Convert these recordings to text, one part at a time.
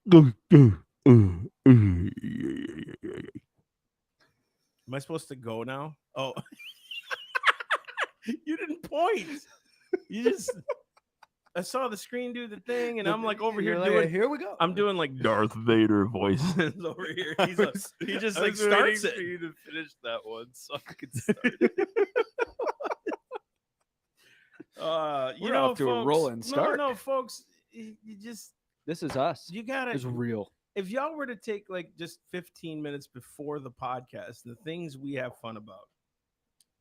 Am I supposed to go now? Oh, you didn't point. You just I saw the screen do the thing, and I'm like over here You're doing. like, here we go. I'm doing like Darth Vader voices over here. He just I like was starts waiting it. for you to finish that one so I could start it. You We're know, off to a folks. rolling start. No, folks. You just This is us. you gotta. It's real. If y'all were to take like just 15 minutes before the podcast, the things we have fun about,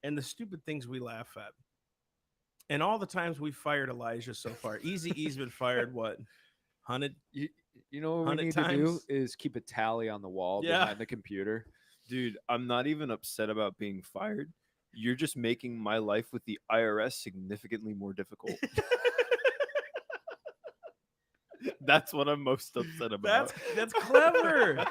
and the stupid things we laugh at, and all the times we fired Elijah so far. Easy E's been fired what? 100. You, you know what we 100 need to do times? is keep a tally on the wall Yeah. behind the computer. Dude, I'm not even upset about being fired. You're just making my life with the IRS significantly more difficult. That's what I'm most upset about. That's clever.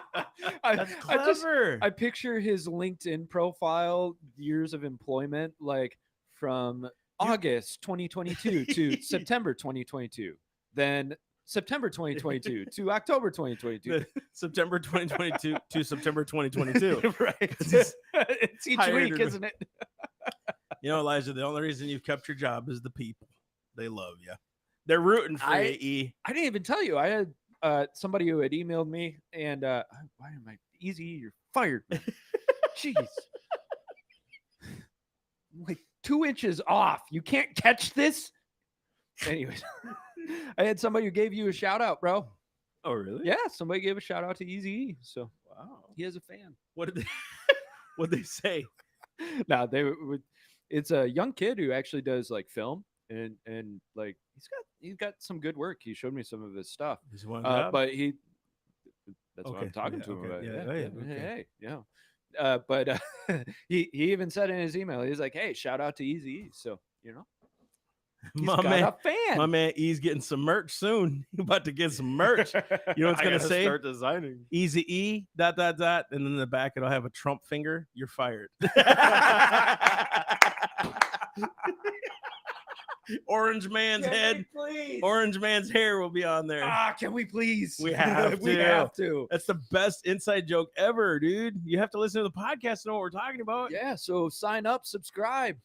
That's just clever. I picture his LinkedIn profile, years of employment, like from August 2022 to September 2022, then September 2022 to October 2022. September 2022 to September 2022. Right. It's It's each hired week, or- isn't it? You know, Elijah, the only reason you've kept your job is the people. They love you. They're rooting for you, E. I didn't even tell you. I had somebody who had emailed me, and why am I easy? You're fired, man. Jeez. Like 2 inches off. You can't catch this. Anyways, I had somebody who gave you a shout out, bro. Oh, really? Yeah, somebody gave a shout out to Easy. So Wow. he is a fan. What did they say? Now they would. It's a young kid who actually does like film and like he's got some good work. He showed me some of his stuff. Just one job? But that's what Okay, I'm talking yeah, to him okay, about. yeah, Yeah, okay. hey, yeah. But he even said in his email, he's like, "Hey, shout out to Easy." So he's My got man, a fan. my man E's getting some merch soon. He's about to get some merch. You know what's I gonna gotta say? start designing. Easy E ... and then in the back it'll have a Trump finger. You're fired. Orange man's head. please? Orange man's hair will be on there. Can we please? We have we to. have to. That's the best inside joke ever, dude. You have to listen to the podcast to know what we're talking about. Yeah. So sign up, subscribe,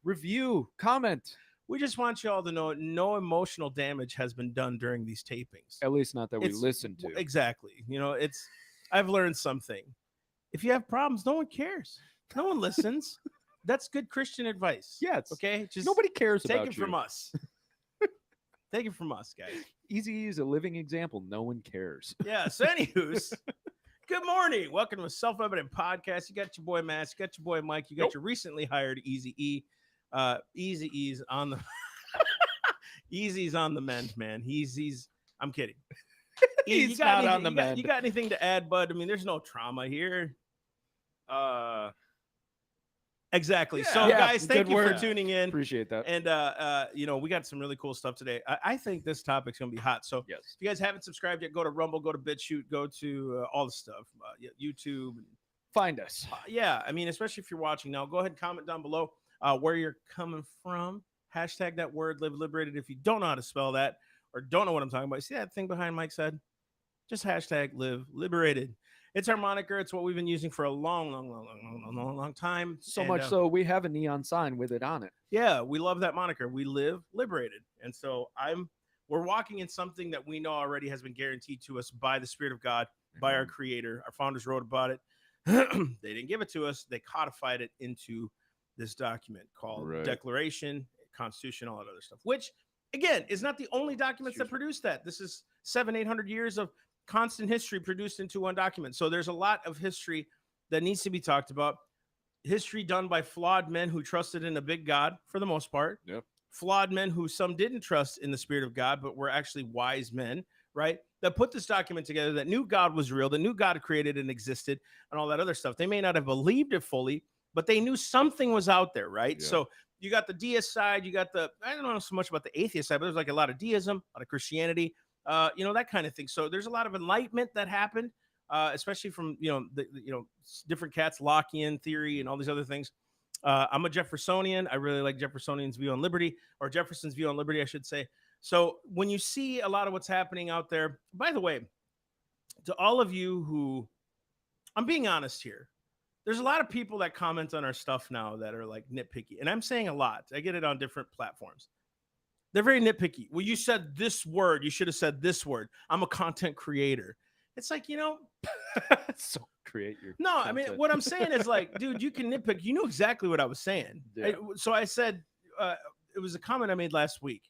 review, comment. We just want you all to know no emotional damage has been done during these tapings. At least not that we It's- listen to. Exactly. You know, I've learned something. If you have problems, no one cares. No one listens. That's good Christian advice. Yeah. It's, Okay. Just nobody cares take about it you. from us. Take it from us, guys. Easy is a living example. No one cares. Yeah. So, anywho's, good morning. Welcome to a Self-Evident Podcast. You got your boy Mass, you got your boy Mike, you got your recently hired Easy E. Easy E's on the Easy's on the mend, man. He's I'm kidding. E, He's not on the you mend. got anything to add, bud? I mean, there's no trauma here. Exactly. So, Yeah, guys, thank good you for word. tuning in. Appreciate that. And you know, we got some really cool stuff today. I think this topic's gonna be hot. So Yes. if you guys haven't subscribed yet, go to Rumble, go to BitChute, go to all the stuff, YouTube. Find us. Yeah, I mean, especially if you're watching now, go ahead and comment down below where you're coming from. Hashtag that word, live liberated. If you don't know how to spell that or don't know what I'm talking about, you see that thing behind Mike's head? Just hashtag live liberated. It's our moniker. It's what we've been using for a long time. So And, much so we have a neon sign with it on it. yeah, we love that moniker. We live liberated. And so we're walking in something that we know already has been guaranteed to us by the Spirit of God, by our creator. Our founders wrote about it. They didn't give it to us. They codified it into this document called Right. Declaration, Constitution, all that other stuff, which again is not the only documents that produce that. This is 700-800 years of constant history produced into one document. So there's a lot of history that needs to be talked about. History done by flawed men who trusted in a big God for the most part. Yep. Flawed men who some didn't trust in the Spirit of God, but were actually wise men, right? That put this document together, that knew God was real, that knew God created and existed and all that other stuff. They may not have believed it fully, but they knew something was out there, right? Yeah. So you got the deist side, you got I don't know so much about the atheist side, but there's like a lot of deism, a lot of Christianity, you know, that kind of thing. So there's a lot of enlightenment that happened, especially from, different cats, Lockean theory and all these other things. I'm a Jeffersonian. I really like Jeffersonian's view on liberty, or Jefferson's view on liberty, I should say. So when you see a lot of what's happening out there, by the way, to all of you who, I'm being honest here. There's a lot of people that comment on our stuff now that are like nitpicky. And I'm saying a lot. I get it on different platforms. They're very nitpicky. Well, you said this word. You should have said this word. I'm a content creator. It's like, So create your no, I mean, content. what I'm saying is like, dude, you can nitpick. You knew exactly what I was saying. Yeah. So I said, it was a comment I made last week.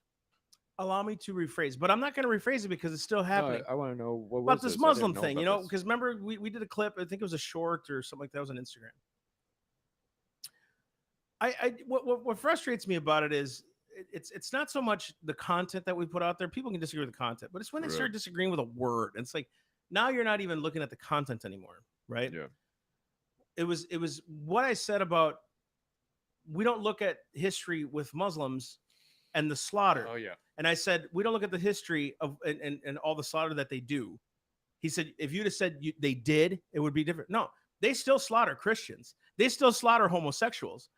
Allow me to rephrase, but I'm not going to rephrase it because it's still No, happening. I want to know what About was this I didn't Muslim know thing, about this. because remember we did a clip. I think it was a short or something like that. It was on Instagram. What frustrates me about it is it's not so much the content that we put out there. People can disagree with the content, but it's when they Right. start disagreeing with a word. And it's like now you're not even looking at the content anymore, right? Yeah. It was what I said about we don't look at history with Muslims and the slaughter. Oh yeah. And I said we don't look at the history of and all the slaughter that they do. He said if you'd have said they did, it would be different. No, they still slaughter Christians. They still slaughter homosexuals.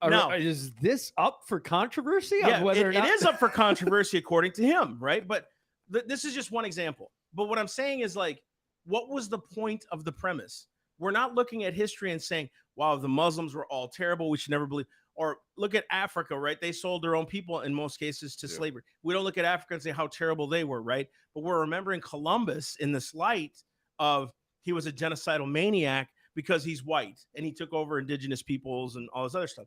No. Is this up for controversy? Yeah, on whether or not it is up for controversy according to him, right? But this is just one example. But what I'm saying is like, what was the point of the premise? We're not looking at history and saying, wow, the Muslims were all terrible. We should never believe. Or look at Africa, right? They sold their own people in most cases to slavery. We don't look at Africa and say how terrible they were, right? But we're remembering Columbus in this light of he was a genocidal maniac because he's white and he took over indigenous peoples and all this other stuff.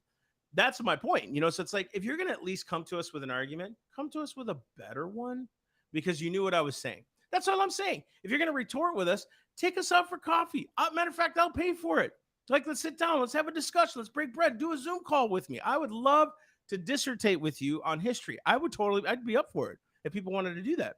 That's my point, so it's like if you're going to at least come to us with an argument, come to us with a better one because you knew what I was saying. That's all I'm saying. If you're going to retort with us, take us out for coffee. Matter of fact, I'll pay for it. Like, let's sit down. Let's have a discussion. Let's break bread. Do a Zoom call with me. I would love to dissertate with you on history. I'd be up for it if people wanted to do that.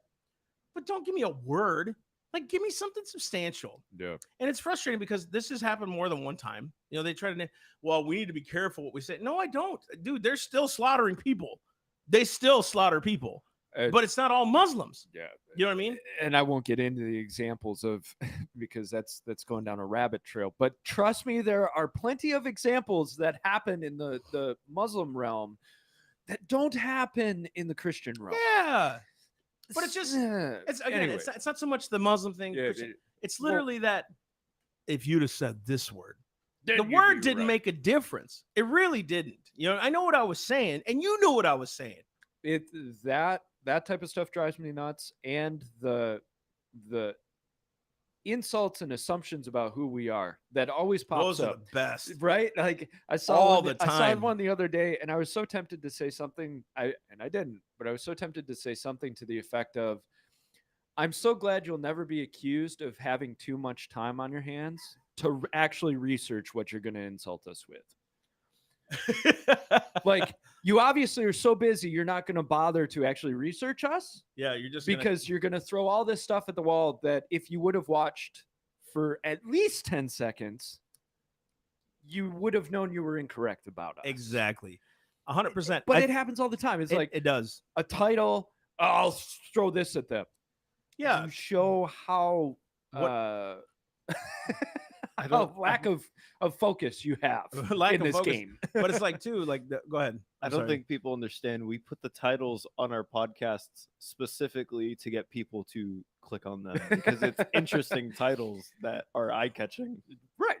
But don't give me a word. Like, give me something substantial. Yeah. And it's frustrating because this has happened more than one time. They try to, well, we need to be careful what we say. No, I don't. Dude, they're still slaughtering people. They still slaughter people. But it's not all Muslims. Yeah. You know what I mean? And I won't get into the examples of because that's going down a rabbit trail. But trust me, there are plenty of examples that happen in the Muslim realm that don't happen in the Christian realm. Yeah. But it's just anyway. it's not so much the Muslim thing. Yeah, it's literally that if you'd have said this word, then the you'd word be didn't right. make a difference. It really didn't. I know what I was saying, and you knew what I was saying. That type of stuff drives me nuts, and the insults and assumptions about who we are that always pops Those are up. the best. Right? Like I saw All one, the I saw time. one the other day, and I was so tempted to say something. I didn't, but I was so tempted to say something to the effect of, "I'm so glad you'll never be accused of having too much time on your hands to actually research what you're going to insult us with." Like, you obviously are so busy, you're not going to bother to actually research us. Yeah, you're just because you're going to throw all this stuff at the wall that if you would have watched for at least 10 seconds, you would have known you were incorrect about us. exactly 100%. But it happens all the time. It's like it does. a title, I'll throw this at them. Yeah. You show how how lack of focus you have Lack in of this focus. game. But it's like too go ahead. I don't think people understand. We put the titles on our podcasts specifically to get people to click on them because it's interesting titles that are eye-catching. Right.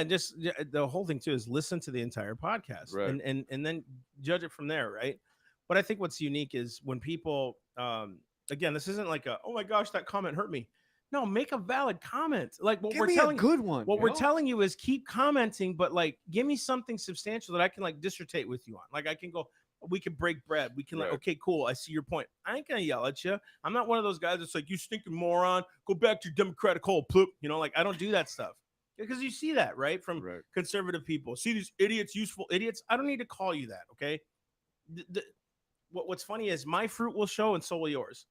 Just the whole thing too is listen to the entire podcast, Right. and then judge it from there, right? But I think what's unique is when people, again, this isn't like oh my gosh, that comment hurt me. No, make a valid comment. Like what Give we're me telling a good one. What we're telling you is keep commenting, but like give me something substantial that I can like dissertate with you on. Like I can go, we can break bread. We can like, okay, cool. I see your point. I ain't gonna yell at you. I'm not one of those guys that's like, you stinking moron. Go back to your Democratic hole, ploop. Like I don't do that stuff. Because you see that, right? From conservative people. See these idiots, useful idiots. I don't need to call you that, okay? What's funny is my fruit will show and so will yours.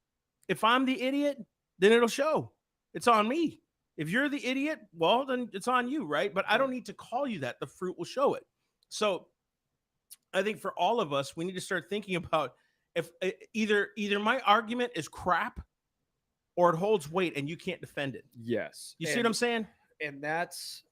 If I'm the idiot, then it'll show. It's on me. If you're the idiot, well, then it's on you, right? But I don't need to call you that. The fruit will show it. So I think for all of us, we need to start thinking about if either my argument is crap or it holds weight and you can't defend it. Yes. You see what I'm saying? And that's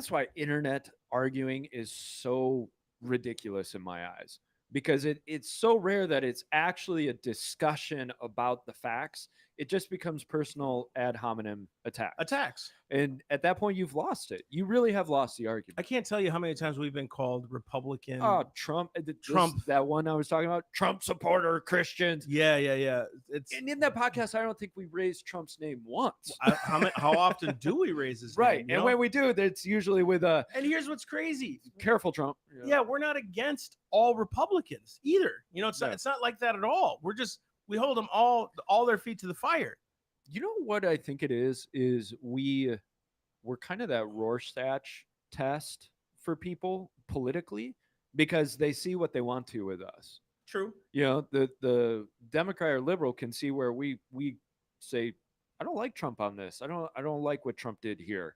why internet arguing is so ridiculous in my eyes, because it's so rare that it's actually a discussion about the facts. it just becomes personal ad hominem Attacks. And at that point, you've lost it. You really have lost the I argument. can't tell you how many times we've been called Republican. Oh, Trump. That one I was talking about, Trump supporter Christians. Yeah. It's And in that podcast, I don't think we raised Trump's name once. how often do we raise his Right. name? You And know? when we do, that's usually with a And here's what's crazy. careful Trump. Yeah, we're not against all Republicans either. You know, it's No. not like that at all. We hold them all their feet to the fire. You know what I think it is we're kind of that Rorschach test for people politically because they see what they want to with us. True. You know, the Democrat or liberal can see where we say, I don't like Trump on this. I don't like what Trump did here.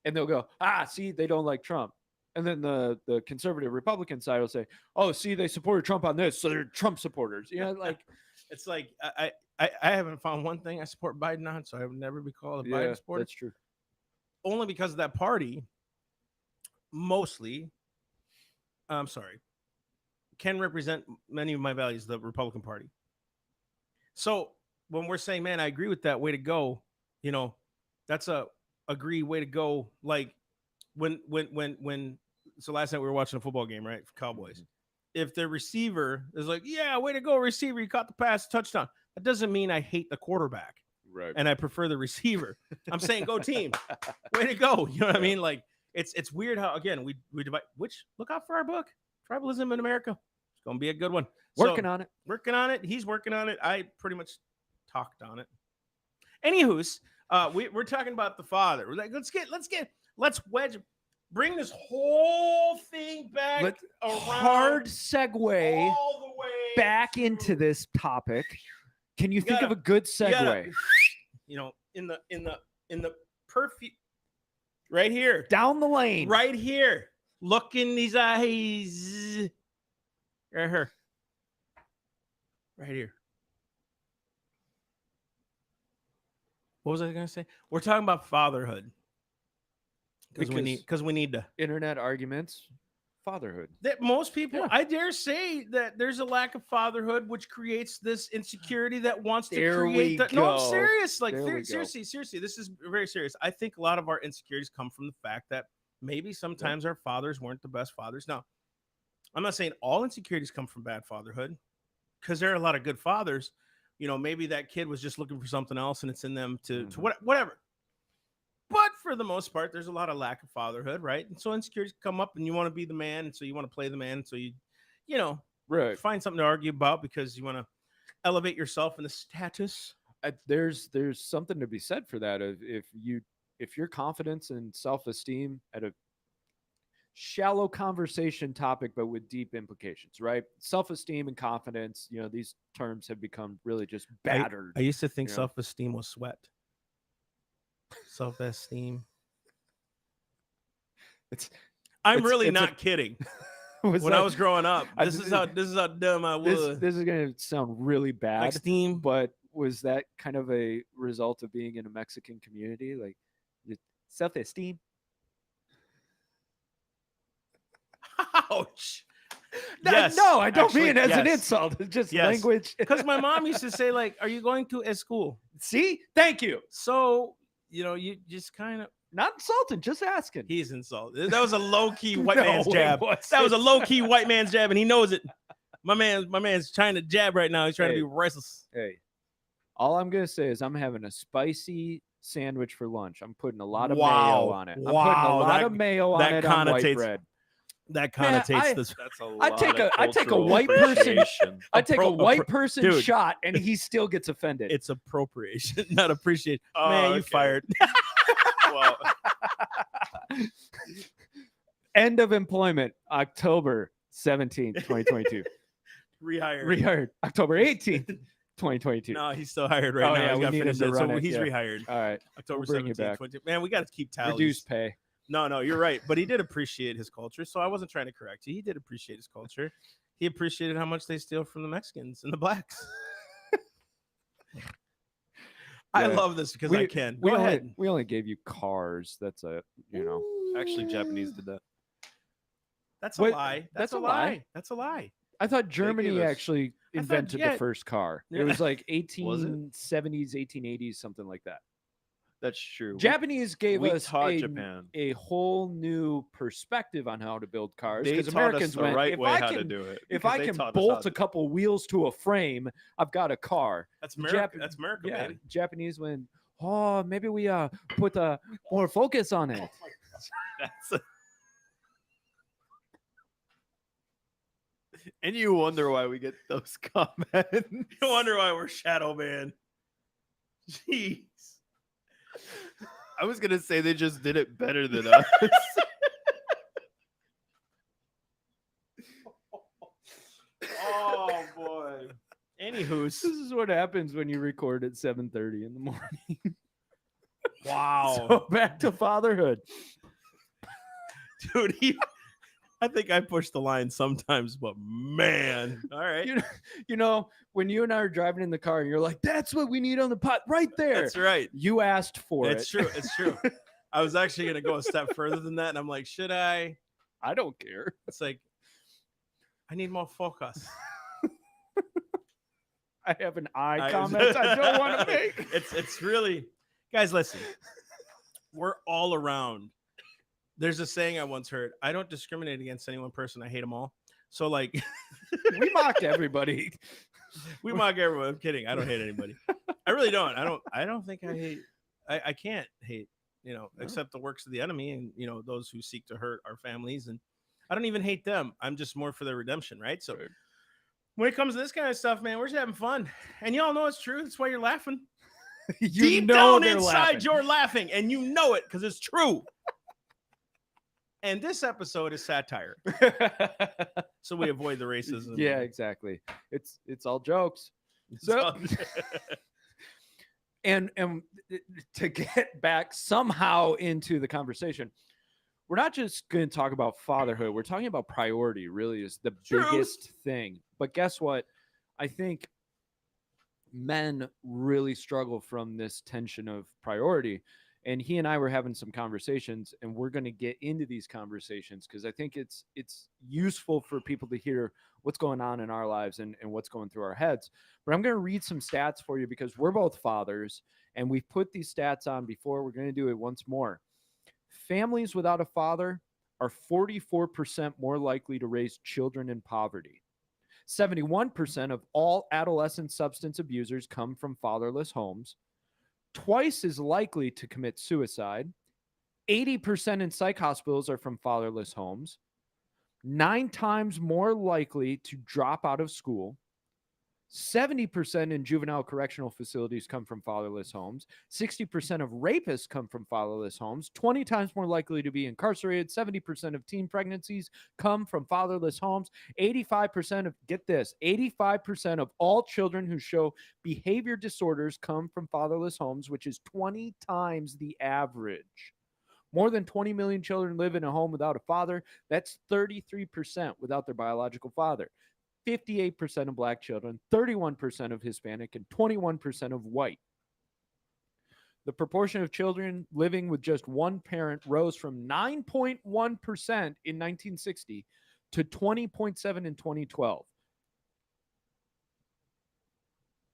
And they'll go, see, they don't like Trump. And then the conservative Republican side will say, oh, see, they supported Trump on this, so they're Trump supporters. You know, like It's like I haven't found one thing I support Biden on, so I would never be called a Biden supporter. That's true. Only because of that party, mostly, I'm sorry, can represent many of my values, the Republican Party. So when we're saying, man, I agree with that, way to go, you know, that's a agree, way to go. Like when so last night we were watching a football game, right? For Cowboys. Mm-hmm. If the receiver is like, yeah, way to go, receiver, you caught the pass, touchdown. That doesn't mean I hate the quarterback. Right. And I prefer the receiver. I'm saying go team. Way to go. You know what I mean? Like it's weird how again we divide, which look out for our book, Tribalism in America. It's gonna be a good one. Working on it. Working on it. He's working on it. I pretty much talked on it. Anywho's, we're talking about the father. We're like, let's bring this whole thing back around. Hard segue all the way back through. into this topic. Can you think gotta- of a good segue? You know, in the perfume right here. Down the lane. Right here. Look in these eyes. Right here. Right here. What was I gonna say? We're talking about fatherhood. Because we need to. Internet arguments, fatherhood. That most people, Yeah. I dare say that there's a lack of fatherhood, which creates this insecurity that wants to There create. we No, I'm go. serious. Like There we go. seriously, this is very serious. I think a lot of our insecurities come from the fact that maybe sometimes our fathers weren't the best fathers. Now, I'm not saying all insecurities come from bad fatherhood, because there are a lot of good fathers. You know, maybe that kid was just looking for something else, and it's in them to whatever. But for the most part, there's a lot of lack of fatherhood, right? And so insecurities come up, and you want to be the man, and so you want to play the man, and so you Right. find something to argue about because you want to elevate yourself in the status. There's something to be said for that. If your confidence and self-esteem at a shallow conversation topic, but with deep implications, right? Self-esteem and confidence, these terms have become really just battered. I used to think Yeah. self-esteem was sweat. Self-esteem. I'm really not kidding. When I was growing up, this is how dumb I was. This is gonna sound really bad, Like steam. but was that kind of a result of being in a Mexican community, like self-esteem? Ouch. No, I don't mean it as an insult. It's just language. Because my mom used to say, like, "Are you going to a school?" See, thank you. So you just kind of. Not insulting, just asking. He's insulted. That was a low-key white man's it jab. wasn't. That was a low-key white man's jab, and he knows it. My man's trying to jab right now. He's trying to be restless. Hey, all I'm gonna say is I'm having a spicy sandwich for lunch. I'm putting a lot of mayo on it. I'm putting a lot of mayo on it on white bread. That connotates this. That's a I lot take of a cultural white person. appreciation. I take a white person dude. shot, and he still gets offended. It's appropriation, not appreciation. Oh, Man, you okay. fired. Well, End of employment, October 17th, 2022. Rehired. Rehired, October 18th, 2022. No, he's still hired right Oh, now. yeah, He's we got need him finished to it. So run it, he's yeah. rehired. All right. October bring you 17th, back. 20. Man, we got to keep tallies. Reduced pay. No, you're right. But he did appreciate his culture. So I wasn't trying to correct you. He did appreciate his culture. He appreciated how much they steal from the Mexicans and the blacks. I Yeah. love this because I can. Go ahead. We only gave you cars. That's a, actually, Japanese did that. That's a What? lie. That's a lie. That's a lie. I thought Germany us- actually invented the first car. Yeah. It was like Was it? 1870s, 1880s, something like that. That's true. Japanese gave we us taught Japan. a whole new perspective on how to build cars, They because taught Americans us the went, right if way I how to can, do it. if because I they can taught us bolt how a to- couple wheels to a frame, I've got a car. That's America. That's America, Yeah, baby. Japanese went, oh, maybe we put more focus on it. That's and you wonder why we get those comments. No wonder why we're shadow man. Jeez. I was gonna say they just did it better than us. Oh boy. Anywho's. This is what happens when you record at 7:30 in the morning. Wow. So back to fatherhood. Dude, I think I push the line sometimes, but man. All right. You know, when you and I are driving in the car and you're like, that's what we need on the pot right there. That's right. You asked for it. It's true. It's true. I was actually going to go a step further than that. And I'm like, should I? I don't care. It's like, I need more focus. I have an comment I don't want to make. It's really, guys, listen. We're all around. There's a saying I once heard: I don't discriminate against any one person. I hate them all. So like, we mock everybody. We mock everyone. I'm kidding. I don't hate anybody. I really don't. I don't think I hate. I can't hate. Except the works of the enemy and those who seek to hurt our families. And I don't even hate them. I'm just more for their redemption, right? So when it comes to this kind of stuff, man, we're just having fun, and y'all know it's true. That's why you're laughing. Deep down inside, you're laughing, and you know it because it's true. And this episode is satire, so we avoid the racism. Yeah, exactly. It's all jokes. So, and to get back somehow into the conversation, we're not just going to talk about fatherhood. We're talking about priority. Really, is the biggest thing. But guess what? I think men really struggle from this tension of priority. And he and I were having some conversations, and we're going to get into these conversations because I think it's useful for people to hear what's going on in our lives and what's going through our heads. But I'm going to read some stats for you because we're both fathers, and we've put these stats on before. We're going to do it once more. Families without a father are 44% more likely to raise children in poverty. 71% of all adolescent substance abusers come from fatherless homes. Twice as likely to commit suicide. 80% in psych hospitals are from fatherless homes. 9 times more likely to drop out of school. 70% in juvenile correctional facilities come from fatherless homes. 60% of rapists come from fatherless homes. 20 times more likely to be incarcerated. 70% of teen pregnancies come from fatherless homes. 85% of, get this, 85% of all children who show behavior disorders come from fatherless homes, which is 20 times the average. More than 20 million children live in a home without a father. That's 33% without their biological father. 58% of black children, 31% of Hispanic, and 21% of white. The proportion of children living with just one parent rose from 9.1% in 1960 to 20.7% in 2012.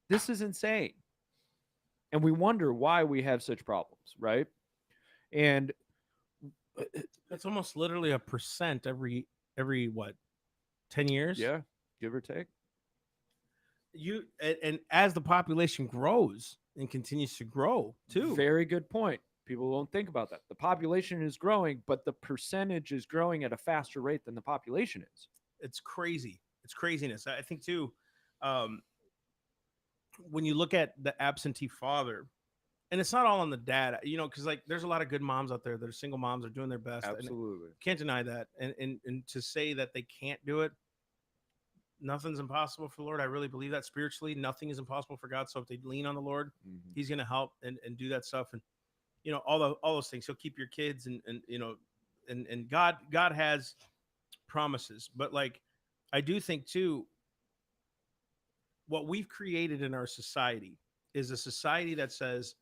This is insane. And we wonder why we have such problems, right? And that's almost literally a percent every what, 10 years? Yeah, give or take. And as the population grows and continues to grow too. Very good point. People don't think about that. The population is growing, but the percentage is growing at a faster rate than the population is. It's crazy. It's craziness. I think too, when you look at the absentee father, and it's not all on the dad, because like there's a lot of good moms out there that are single moms, are doing their best. Absolutely. Can't deny that. And to say that they can't do it, nothing's impossible for the Lord. I really believe that spiritually. Nothing is impossible for God. So if they lean on the Lord, he's going to help and do that stuff. And, all those things. He'll keep your kids and God has promises. But like, I do think too, what we've created in our society is a society that says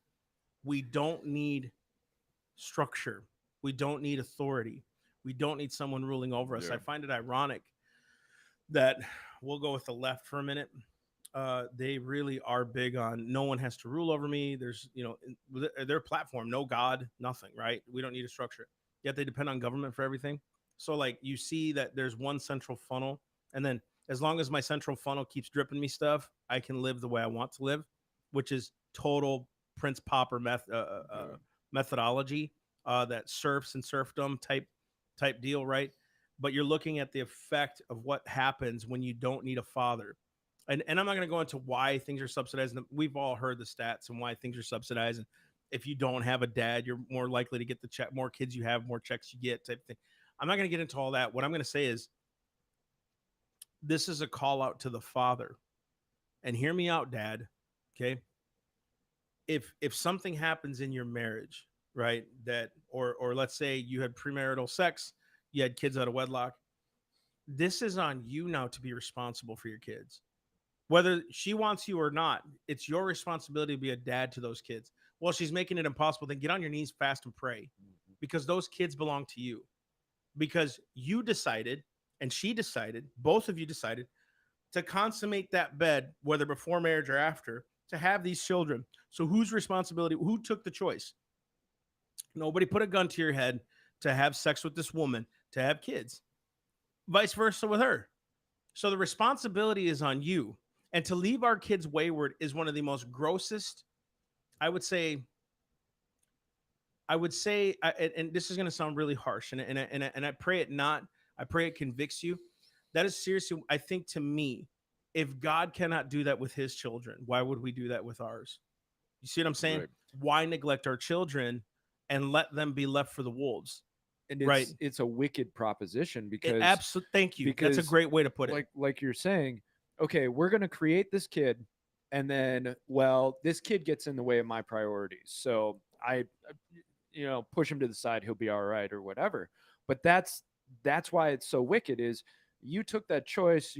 we don't need structure. We don't need authority. We don't need someone ruling over us. Yeah. I find it ironic that we'll go with the left for a minute. They really are big on no one has to rule over me. There's, their platform, no God, nothing, right? We don't need a structure. Yet they depend on government for everything. So, like, you see that there's one central funnel, and then as long as my central funnel keeps dripping me stuff, I can live the way I want to live, which is total Prince Popper methodology, that serfs and serfdom type deal, right? But you're looking at the effect of what happens when you don't need a father. And I'm not going to go into why things are subsidized. We've all heard the stats and why things are subsidized. And if you don't have a dad, you're more likely to get the check. More kids you have, more checks you get, type thing. I'm not going to get into all that. What I'm going to say is this is a call out to the father. And hear me out, Dad. Okay. If something happens in your marriage, right, that or let's say you had premarital sex, you had kids out of wedlock, this is on you now to be responsible for your kids. Whether she wants you or not, it's your responsibility to be a dad to those kids. Well, she's making it impossible, then get on your knees, fast, and pray, because those kids belong to you. Because you decided, and she decided, both of you decided to consummate that bed, whether before marriage or after, to have these children. So whose responsibility? Who took the choice? Nobody put a gun to your head to have sex with this woman, to have kids. Vice versa with her. So the responsibility is on you. And to leave our kids wayward is one of the most grossest, I would say, and this is going to sound really harsh, and I pray it not. I pray it convicts you. That is seriously, I think, to me, if God cannot do that with his children, why would we do that with ours? You see what I'm saying? Right. Why neglect our children and let them be left for the wolves? And it's a wicked proposition because absolutely. Thank you. That's a great way to put it. Like you're saying, okay, we're going to create this kid, and then, well, this kid gets in the way of my priorities. So I, push him to the side. He'll be all right or whatever. But that's why it's so wicked is you took that choice.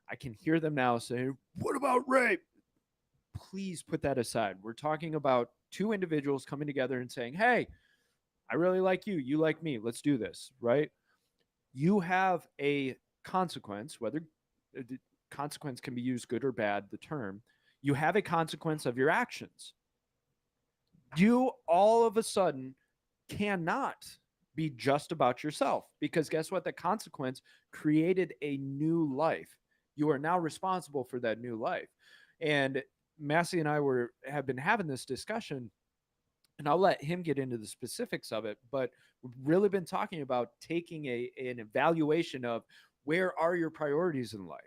I can hear them now saying, what about rape? Please put that aside. We're talking about two individuals coming together and saying, hey, I really like you. You like me. Let's do this, right? You have a consequence, whether the consequence can be used good or bad, the term. You have a consequence of your actions. You all of a sudden cannot be just about yourself because guess what? The consequence created a new life. You are now responsible for that new life. And Massey and I have been having this discussion, and I'll let him get into the specifics of it, but we've really been talking about taking an evaluation of where are your priorities in life.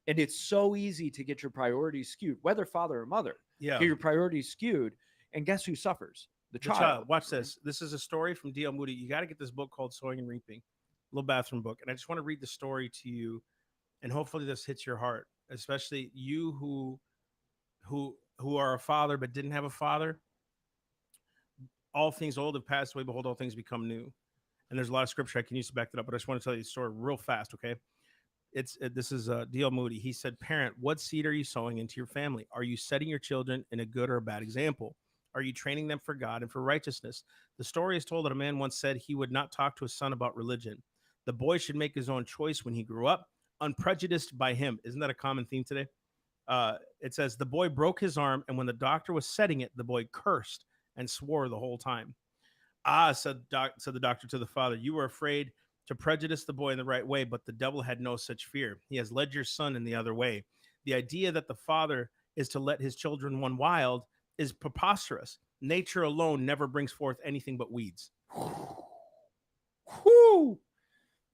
And it's so easy to get your priorities skewed, whether father or mother. Yeah. Get your priorities skewed, and guess who suffers? The child. Watch this. This is a story from D.L. Moody. You got to get this book called Sowing and Reaping, little bathroom book. And I just want to read the story to you, and hopefully this hits your heart, especially you who are a father but didn't have a father. All things old have passed away. Behold, all things become new. And there's a lot of scripture I can use to back that up, but I just want to tell you the story real fast, okay? This is D.L. Moody. He said, parent, what seed are you sowing into your family? Are you setting your children in a good or a bad example? Are you training them for God and for righteousness? The story is told that a man once said he would not talk to his son about religion. The boy should make his own choice when he grew up, unprejudiced by him. Isn't that a common theme today? It says, the boy broke his arm, and when the doctor was setting it, the boy cursed and swore the whole time. Said the doctor to the father, you were afraid to prejudice the boy in the right way, but the devil had no such fear. He has led your son in the other way. The idea that the father is to let his children run wild is preposterous. Nature alone never brings forth anything but weeds. Whew.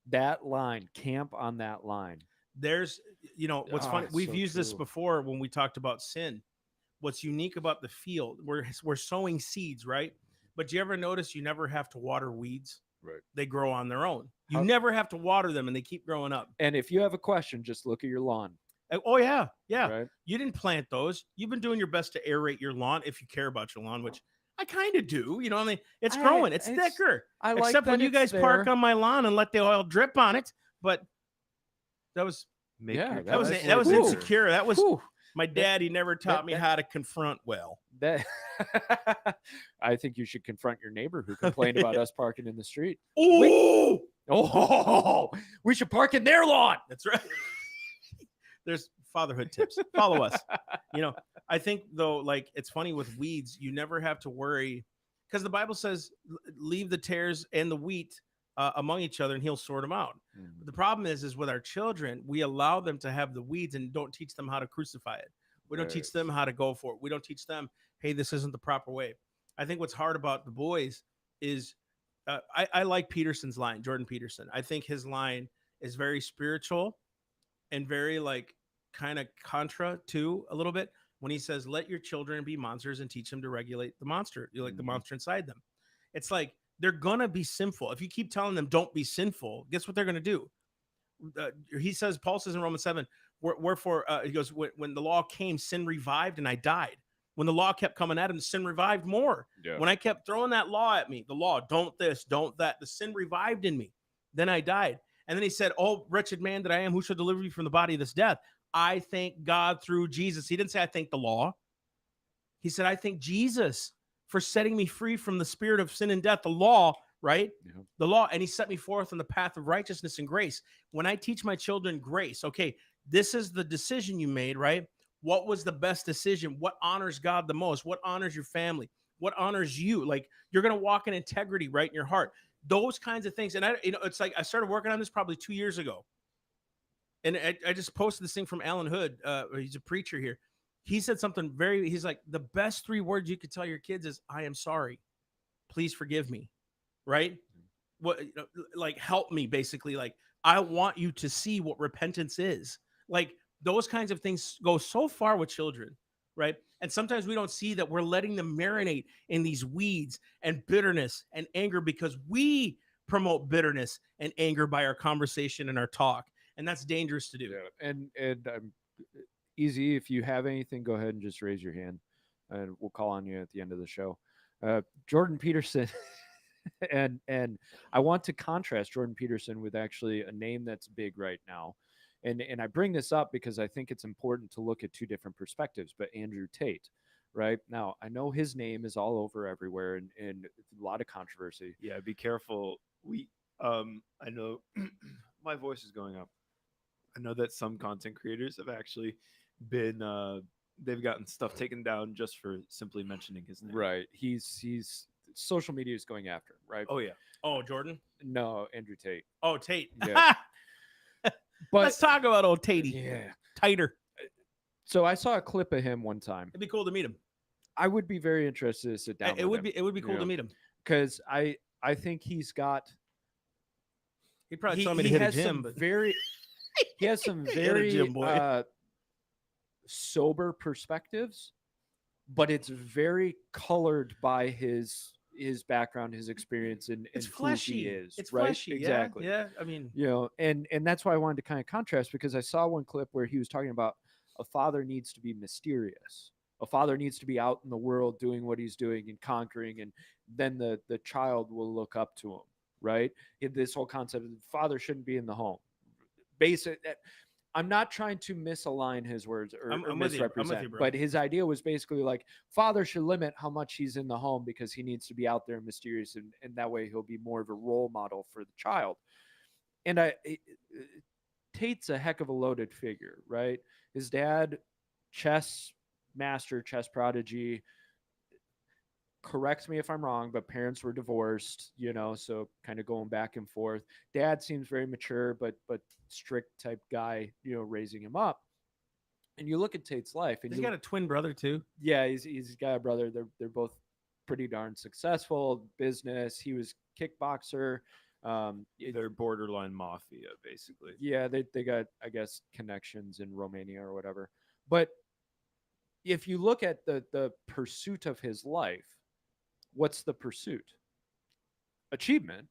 That line, camp on that line. There's, what's funny, we've used this true. before when we talked about sin. What's unique about the field, we're sowing seeds, right? But do you ever notice you never have to water weeds? Right. They grow on their own. You never have to water them, and they keep growing up. And if you have a question, just look at your lawn. Oh, yeah. Right? You didn't plant those. You've been doing your best to aerate your lawn if you care about your lawn, which I kind of do. You know, I mean, it's growing. It's thicker. I like Except when you guys park on my lawn and let the oil drip on it. But that was that was insecure. That was my dad. He never taught me how to confront well. I think you should confront your neighbor who complained about us parking in the street. Oh, Oh, we should park in their lawn. That's right. There's fatherhood tips. Follow us. You know, I think though, like it's funny with weeds, you never have to worry because the Bible says, leave the tares and the wheat among each other, and He'll sort them out. But the problem is with our children, we allow them to have the weeds and don't teach them how to crucify it. We don't teach them how to go for it. We don't teach them, hey, this isn't the proper way. I think what's hard about the boys is I like Peterson's line, Jordan Peterson. I think his line is very spiritual and very like kind of contra to a little bit when he says, let your children be monsters and teach them to regulate the monster, you like the monster inside them. It's like they're gonna be sinful. If you keep telling them don't be sinful, guess what they're gonna do? He says, Paul says in Romans 7, wherefore he goes, when the law came, sin revived and I died. When the law kept coming at him, sin revived more. Yeah. When I kept throwing that law at me, the law, don't this, don't that, the sin revived in me. Then I died. And then he said, oh, wretched man that I am, who shall deliver me from the body of this death? I thank God through Jesus. He didn't say, I thank the law. He said, I thank Jesus for setting me free from the spirit of sin and death, the law, right? Yeah. The law. And he set me forth on the path of righteousness and grace. When I teach my children grace, okay, this is the decision you made, right? What was the best decision? What honors God the most? What honors your family? What honors you? Like you're going to walk in integrity, right, in your heart. Those kinds of things. And it's like I started working on this probably 2 years ago. And I just posted this thing from Alan Hood. He's a preacher here. He said something he's like, the best 3 words you could tell your kids is, I am sorry. Please forgive me. Right? What, like, help me, basically. Like, I want you to see what repentance is. Like, those kinds of things go so far with children, right? And sometimes we don't see that we're letting them marinate in these weeds and bitterness and anger because we promote bitterness and anger by our conversation and our talk. And that's dangerous to do. Yeah. And easy, if you have anything, go ahead and just raise your hand and we'll call on you at the end of the show. Jordan Peterson. and I want to contrast Jordan Peterson with actually a name that's big right now. And I bring this up because I think it's important to look at 2 different perspectives, but Andrew Tate, right? Now, I know his name is all over everywhere and a lot of controversy. Yeah, be careful. I know my voice is going up. I know that some content creators have actually been they've gotten stuff taken down just for simply mentioning his name. Right. He's social media is going after him, right? Oh, yeah. Oh, Jordan? No, Andrew Tate. Oh, Tate. Yeah. But let's talk about old Tatey. Yeah. Tighter. So I saw a clip of him one time. It'd be cool to meet him. I would be very interested to sit down. It would be cool to meet him. Because I think he's got. He probably told me to hit a gym, but he has some very sober perspectives, but it's very colored by his background, his experience, and it's who fleshy. he is. It's right? fleshy. Exactly. Yeah. I mean, and that's why I wanted to kind of contrast, because I saw one clip where he was talking about a father needs to be mysterious. A father needs to be out in the world doing what he's doing and conquering, and then the child will look up to him. Right? This whole concept of the father shouldn't be in the home. I'm not trying to misalign his words or misrepresent, but his idea was basically like father should limit how much he's in the home because he needs to be out there and mysterious, and that way he'll be more of a role model for the child. And Tate's a heck of a loaded figure, right? His dad, chess master, chess prodigy. Correct me if I'm wrong, but parents were divorced, so kind of going back and forth. Dad seems very mature, but strict type guy, raising him up. And you look at Tate's life, and he's got a twin brother too. Yeah, he's got a brother. They're both pretty darn successful business. He was kickboxer. They're borderline mafia, basically. Yeah, they got, I guess, connections in Romania or whatever. But if you look at the pursuit of his life, what's the pursuit? Achievement,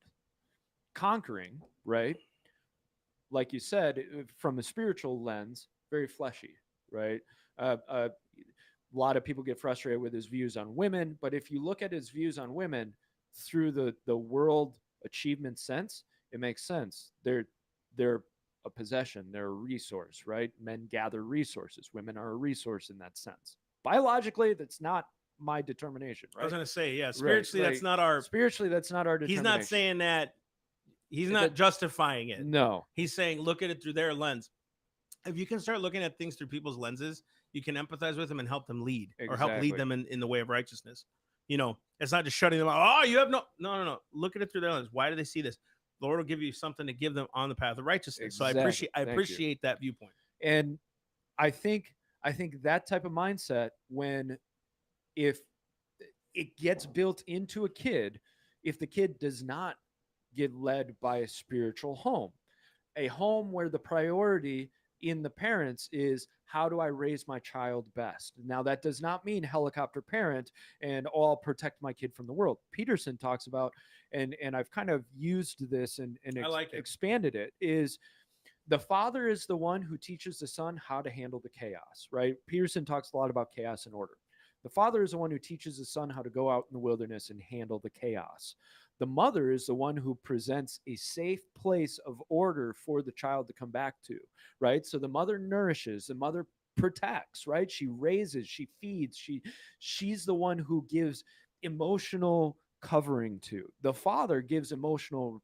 conquering, right? Like you said, from a spiritual lens, very fleshy, right? A lot of people get frustrated with his views on women, but if you look at his views on women through the world achievement sense, it makes sense. They're a possession, they're a resource, right? Men gather resources. Women are a resource in that sense. Biologically, that's not my determination, right? I was gonna say, yeah, spiritually, that's not our determination. He's not saying that He's not justifying it. No. He's saying look at it through their lens. If you can start looking at things through people's lenses, you can empathize with them and help them lead or help lead them in the way of righteousness. You know, it's not just shutting them out. Oh, you have no. Look at it through their lens. Why do they see this? The Lord will give you something to give them on the path of righteousness. Exactly. So I appreciate that viewpoint. And I think that type of mindset, when if it gets built into a kid, if the kid does not get led by a spiritual home, a home where the priority in the parents is how do I raise my child best? Now, that does not mean helicopter parent and I'll protect my kid from the world. Peterson talks about, and I've kind of used this and expanded it, is the father is the one who teaches the son how to handle the chaos, right? Peterson talks a lot about chaos and order. The father is the one who teaches the son how to go out in the wilderness and handle the chaos. The mother is the one who presents a safe place of order for the child to come back to, right? So the mother nourishes, the mother protects, right? She raises, she feeds, she's the one who gives emotional covering to. The father gives emotional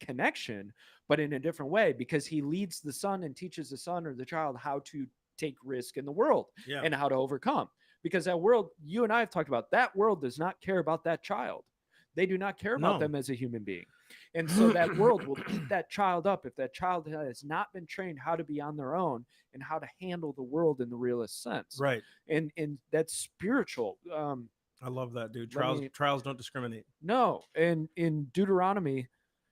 connection, but in a different way, because he leads the son and teaches the son or the child how to take risk in the world and how to overcome. Because that world, you and I have talked about, that world does not care about that child. They do not care about them as a human being. And so that world will eat that child up if that child has not been trained how to be on their own and how to handle the world in the realest sense. Right. And that's spiritual. I love that, dude. Trials don't discriminate. No. And in Deuteronomy,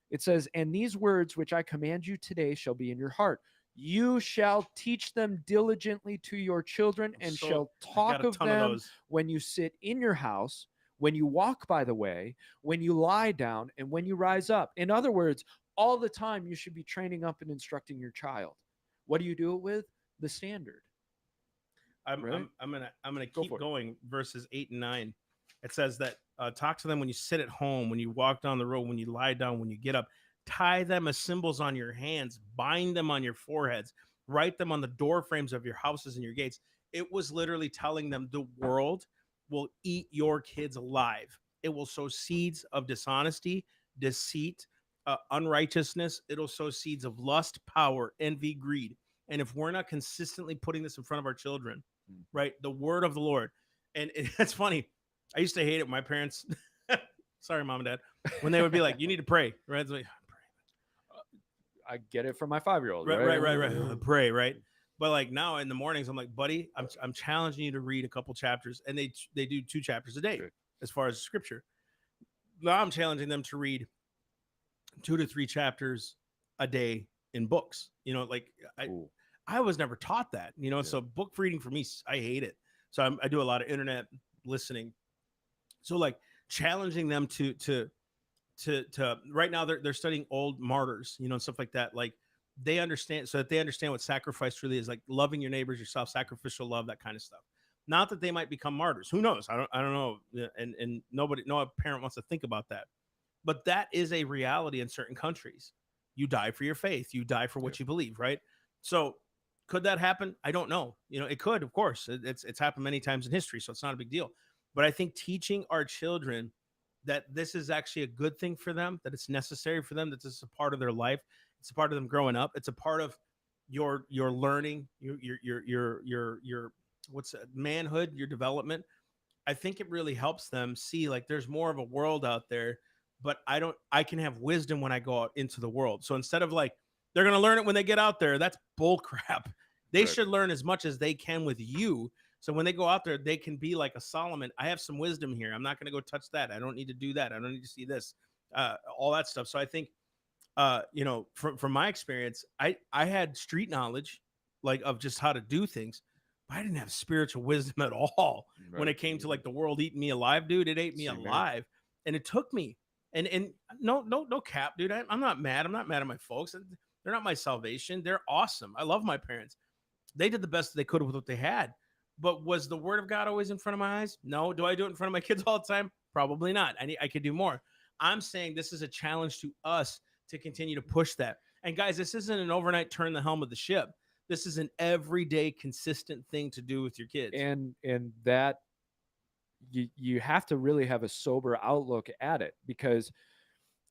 it says, and these words which I command you today shall be in your heart. You shall teach them diligently to your children and shall talk of them when you sit in your house, when you walk by the way, when you lie down, and when you rise up. In other words, all the time you should be training up and instructing your child. What do you do it with? The standard. I'm gonna keep going. Verses 8 and 9. It says that talk to them when you sit at home, when you walk down the road, when you lie down, when you get up. Tie them as symbols on your hands, bind them on your foreheads, write them on the door frames of your houses and your gates. It was literally telling them the world will eat your kids alive. It will sow seeds of dishonesty, deceit, unrighteousness. It'll sow seeds of lust, power, envy, greed. And if we're not consistently putting this in front of our children, right, the word of the Lord. And it's funny. I used to hate it. My parents, sorry, mom and dad, when they would be like, you need to pray, right? It's like, I get it from my 5-year-old. Right. Pray, right? But like now in the mornings, I'm like, buddy, I'm challenging you to read a couple chapters, and they do 2 chapters a day as far as scripture. Now I'm challenging them to read 2 to 3 chapters a day in books. You know, like I was never taught that. You know, so book reading for me, I hate it. So I do a lot of internet listening. So like challenging them to right now they're studying old martyrs, you know, and stuff like that. Like they understand, so that they understand what sacrifice really is, like loving your neighbors, yourself, sacrificial love, that kind of stuff. Not that they might become martyrs. Who knows? I don't know. And no parent wants to think about that. But that is a reality in certain countries. You die for your faith. You die for what you believe, right? So could that happen? I don't know. You know, it could, of course. It's happened many times in history, so it's not a big deal. But I think teaching our children that this is actually a good thing for them, that it's necessary for them, that this is a part of their life, it's a part of them growing up, it's a part of your learning, your what's manhood, your development. I think it really helps them see like there's more of a world out there, but I can have wisdom when I go out into the world. So instead of like they're gonna learn it when they get out there, that's bull crap. They should learn as much as they can with you. So when they go out there, they can be like a Solomon. I have some wisdom here. I'm not going to go touch that. I don't need to do that. I don't need to see this, all that stuff. So I think, you know, from my experience, I had street knowledge, like of just how to do things, but I didn't have spiritual wisdom at all when it came to like the world eating me alive, dude. It ate me alive, and it took me. And no cap, dude. I'm not mad. I'm not mad at my folks. They're not my salvation. They're awesome. I love my parents. They did the best they could with what they had. But was the word of God always in front of my eyes? No. Do I do it in front of my kids all the time? Probably not. I could do more. I'm saying this is a challenge to us to continue to push that. And guys, this isn't an overnight turn the helm of the ship. This is an everyday consistent thing to do with your kids. And that you have to really have a sober outlook at it, because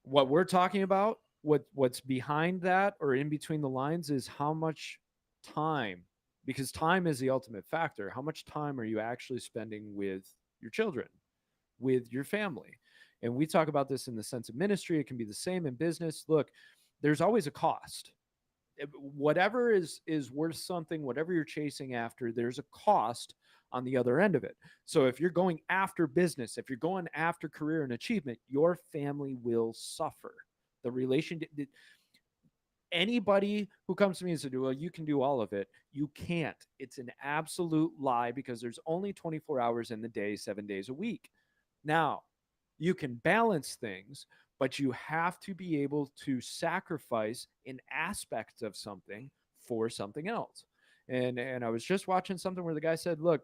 what we're talking about what's behind that or in between the lines is how much time, because time is the ultimate factor. How much time are you actually spending with your children, with your family? And we talk about this in the sense of ministry. It can be the same in business. Look, there's always a cost. Whatever is worth something, whatever you're chasing after, there's a cost on the other end of it. So if you're going after business, if you're going after career and achievement, your family will suffer. The relation, anybody who comes to me and says, well, you can do all of it, you can't. It's an absolute lie, because there's only 24 hours in the day, 7 days a week. Now, you can balance things, but you have to be able to sacrifice an aspect of something for something else. And I was just watching something where the guy said, look,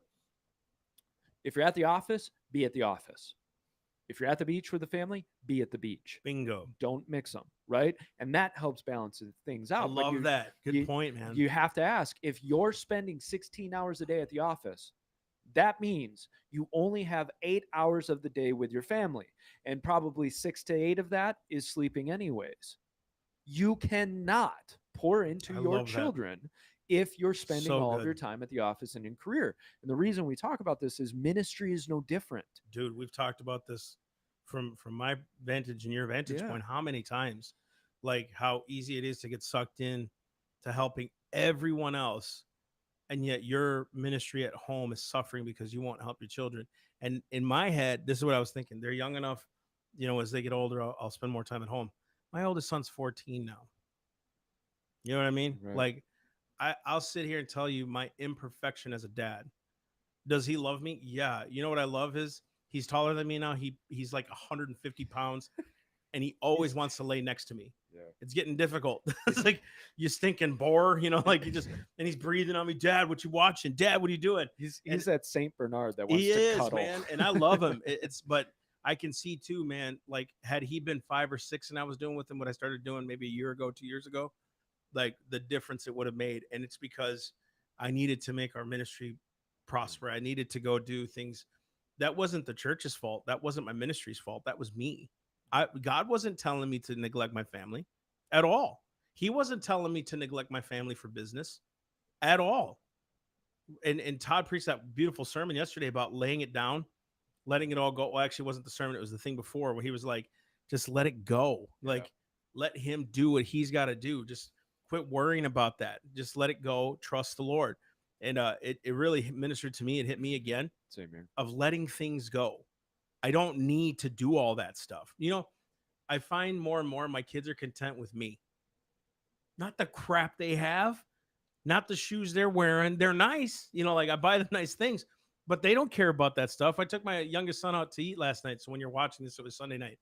if you're at the office, be at the office. If you're at the beach with the family, be at the beach. Bingo. Don't mix them, right? And that helps balance things out. I love that. Good point, man. You have to ask, if you're spending 16 hours a day at the office, that means you only have 8 hours of the day with your family, and probably 6 to 8 of that is sleeping anyways. You cannot pour into your children if you're spending all of your time at the office and in career. And the reason we talk about this is ministry is no different. Dude, we've talked about this from my vantage and your vantage point, how many times, like how easy it is to get sucked in to helping everyone else, and yet your ministry at home is suffering because you won't help your children. And in my head, this is what I was thinking. They're young enough, as they get older, I'll spend more time at home. My oldest son's 14 now. You know what I mean? Right. Like, I'll sit here and tell you my imperfection as a dad. Does he love me? Yeah. You know what I love is he's taller than me now. He's like 150 pounds, and he always wants to lay next to me. Yeah. It's getting difficult. It's like, you stinking bore, like and he's breathing on me. Dad, what you watching? Dad, what are you doing? He's that Saint Bernard that wants to cuddle. Man, and I love him. But I can see too, man, like had he been 5 or 6 and I was doing with him what I started doing maybe a year ago, 2 years ago, like the difference it would have made. And it's because I needed to make our ministry prosper. I needed to go do things. That wasn't the church's fault. That wasn't my ministry's fault. That was me. God wasn't telling me to neglect my family at all. He wasn't telling me to neglect my family for business at all. And Todd preached that beautiful sermon yesterday about laying it down, letting it all go. Well, actually, it wasn't the sermon. It was the thing before where he was like, just let it go. Like, let him do what he's got to do. Just quit worrying about that. Just let it go. Trust the Lord. And it really ministered to me. It hit me again. Same here. Of letting things go. I don't need to do all that stuff. I find more and more my kids are content with me. Not the crap they have, not the shoes they're wearing. They're nice. Like I buy them nice things, but they don't care about that stuff. I took my youngest son out to eat last night. So when you're watching this, it was Sunday night.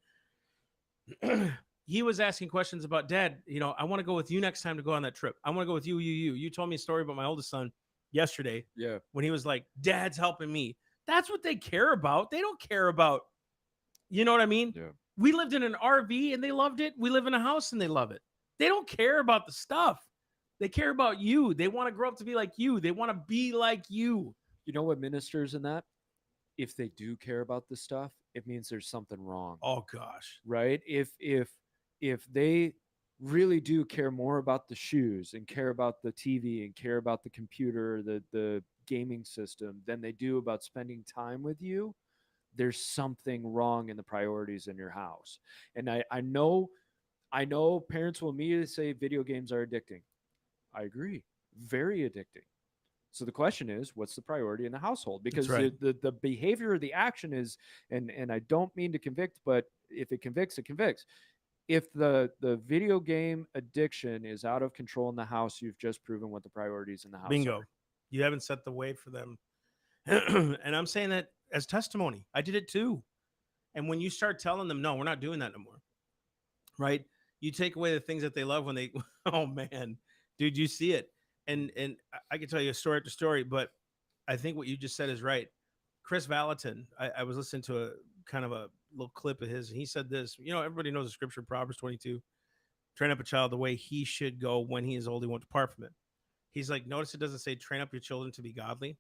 He was asking questions about, Dad, I want to go with you next time to go on that trip. I want to go with you. You told me a story about my oldest son yesterday. Yeah. When he was like, Dad's helping me. That's what they care about. They don't care about, you know what I mean? Yeah. We lived in an RV and they loved it. We live in a house and they love it. They don't care about the stuff. They care about you. They want to grow up to be like you. They want to be like you. You know what ministers in that? If they do care about the stuff, it means there's something wrong. Oh gosh. Right? If they really do care more about the shoes and care about the TV and care about the computer, the gaming system than they do about spending time with you, there's something wrong in the priorities in your house. And I know parents will immediately say video games are addicting. I agree. Very addicting. So the question is, what's the priority in the household? Because the behavior or the action is, and I don't mean to convict, but if it convicts, it convicts. If the video game addiction is out of control in the house, you've just proven what the priorities in the house Bingo. are. You haven't set the way for them. And I'm saying that as testimony. I did it too. And when you start telling them, no, we're not doing that no more. Right? You take away the things that they love when they, oh man, dude, you see it. And I can tell you a story after story, but I think what you just said is right. Chris Valentin, I was listening to a kind of a little clip of his, and he said this, everybody knows the scripture, Proverbs 22, train up a child the way he should go. When he is old, he won't depart from it. He's like, notice it doesn't say train up your children to be godly.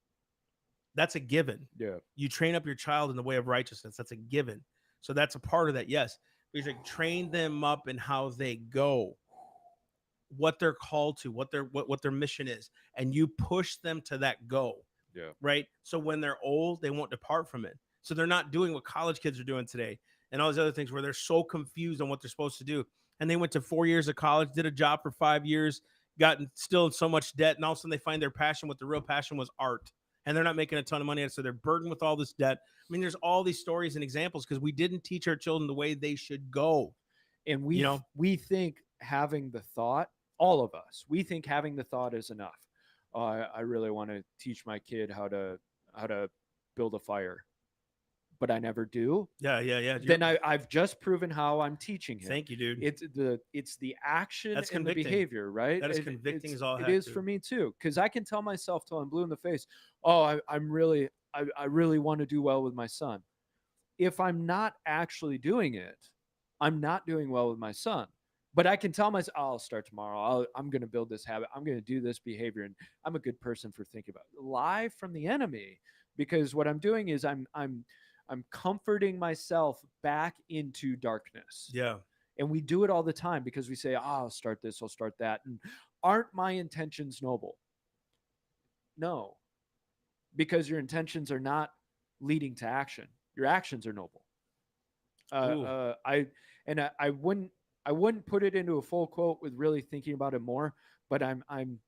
That's a given. Yeah. You train up your child in the way of righteousness. That's a given. So that's a part of that. Yes. He's like, train them up in how they go, what they're called to, what their mission is, and you push them to that go. Yeah. Right. So when they're old, they won't depart from it. So they're not doing what college kids are doing today and all these other things where they're so confused on what they're supposed to do. And they went to 4 years of college, did a job for 5 years, gotten still in so much debt, and all of a sudden they find their passion. What the real passion was art, and they're not making a ton of money, so they're burdened with all this debt. I mean, there's all these stories and examples because we didn't teach our children the way they should go. And we think having the thought, all of us, we think having the thought is enough. I really want to teach my kid how to build a fire, but I never do. Yeah. Then I've just proven how I'm teaching him. Thank you, dude. It's the action That's and the convicting. behavior, right? That is convicting as all It heck, is dude. for me too, because I can tell myself till I'm blue in the face, oh, I really want to do well with my son. If I'm not actually doing it, I'm not doing well with my son. But I can tell myself, I'll start tomorrow. I'm going to build this habit. I'm going to do this behavior, and I'm a good person for thinking about it. Lie from the enemy, because what I'm doing is I'm comforting myself back into darkness. Yeah. And we do it all the time because we say, I'll start this, I'll start that. And aren't my intentions noble? No, because your intentions are not leading to action. Your actions are noble. I wouldn't put it into a full quote with really thinking about it more, but I'm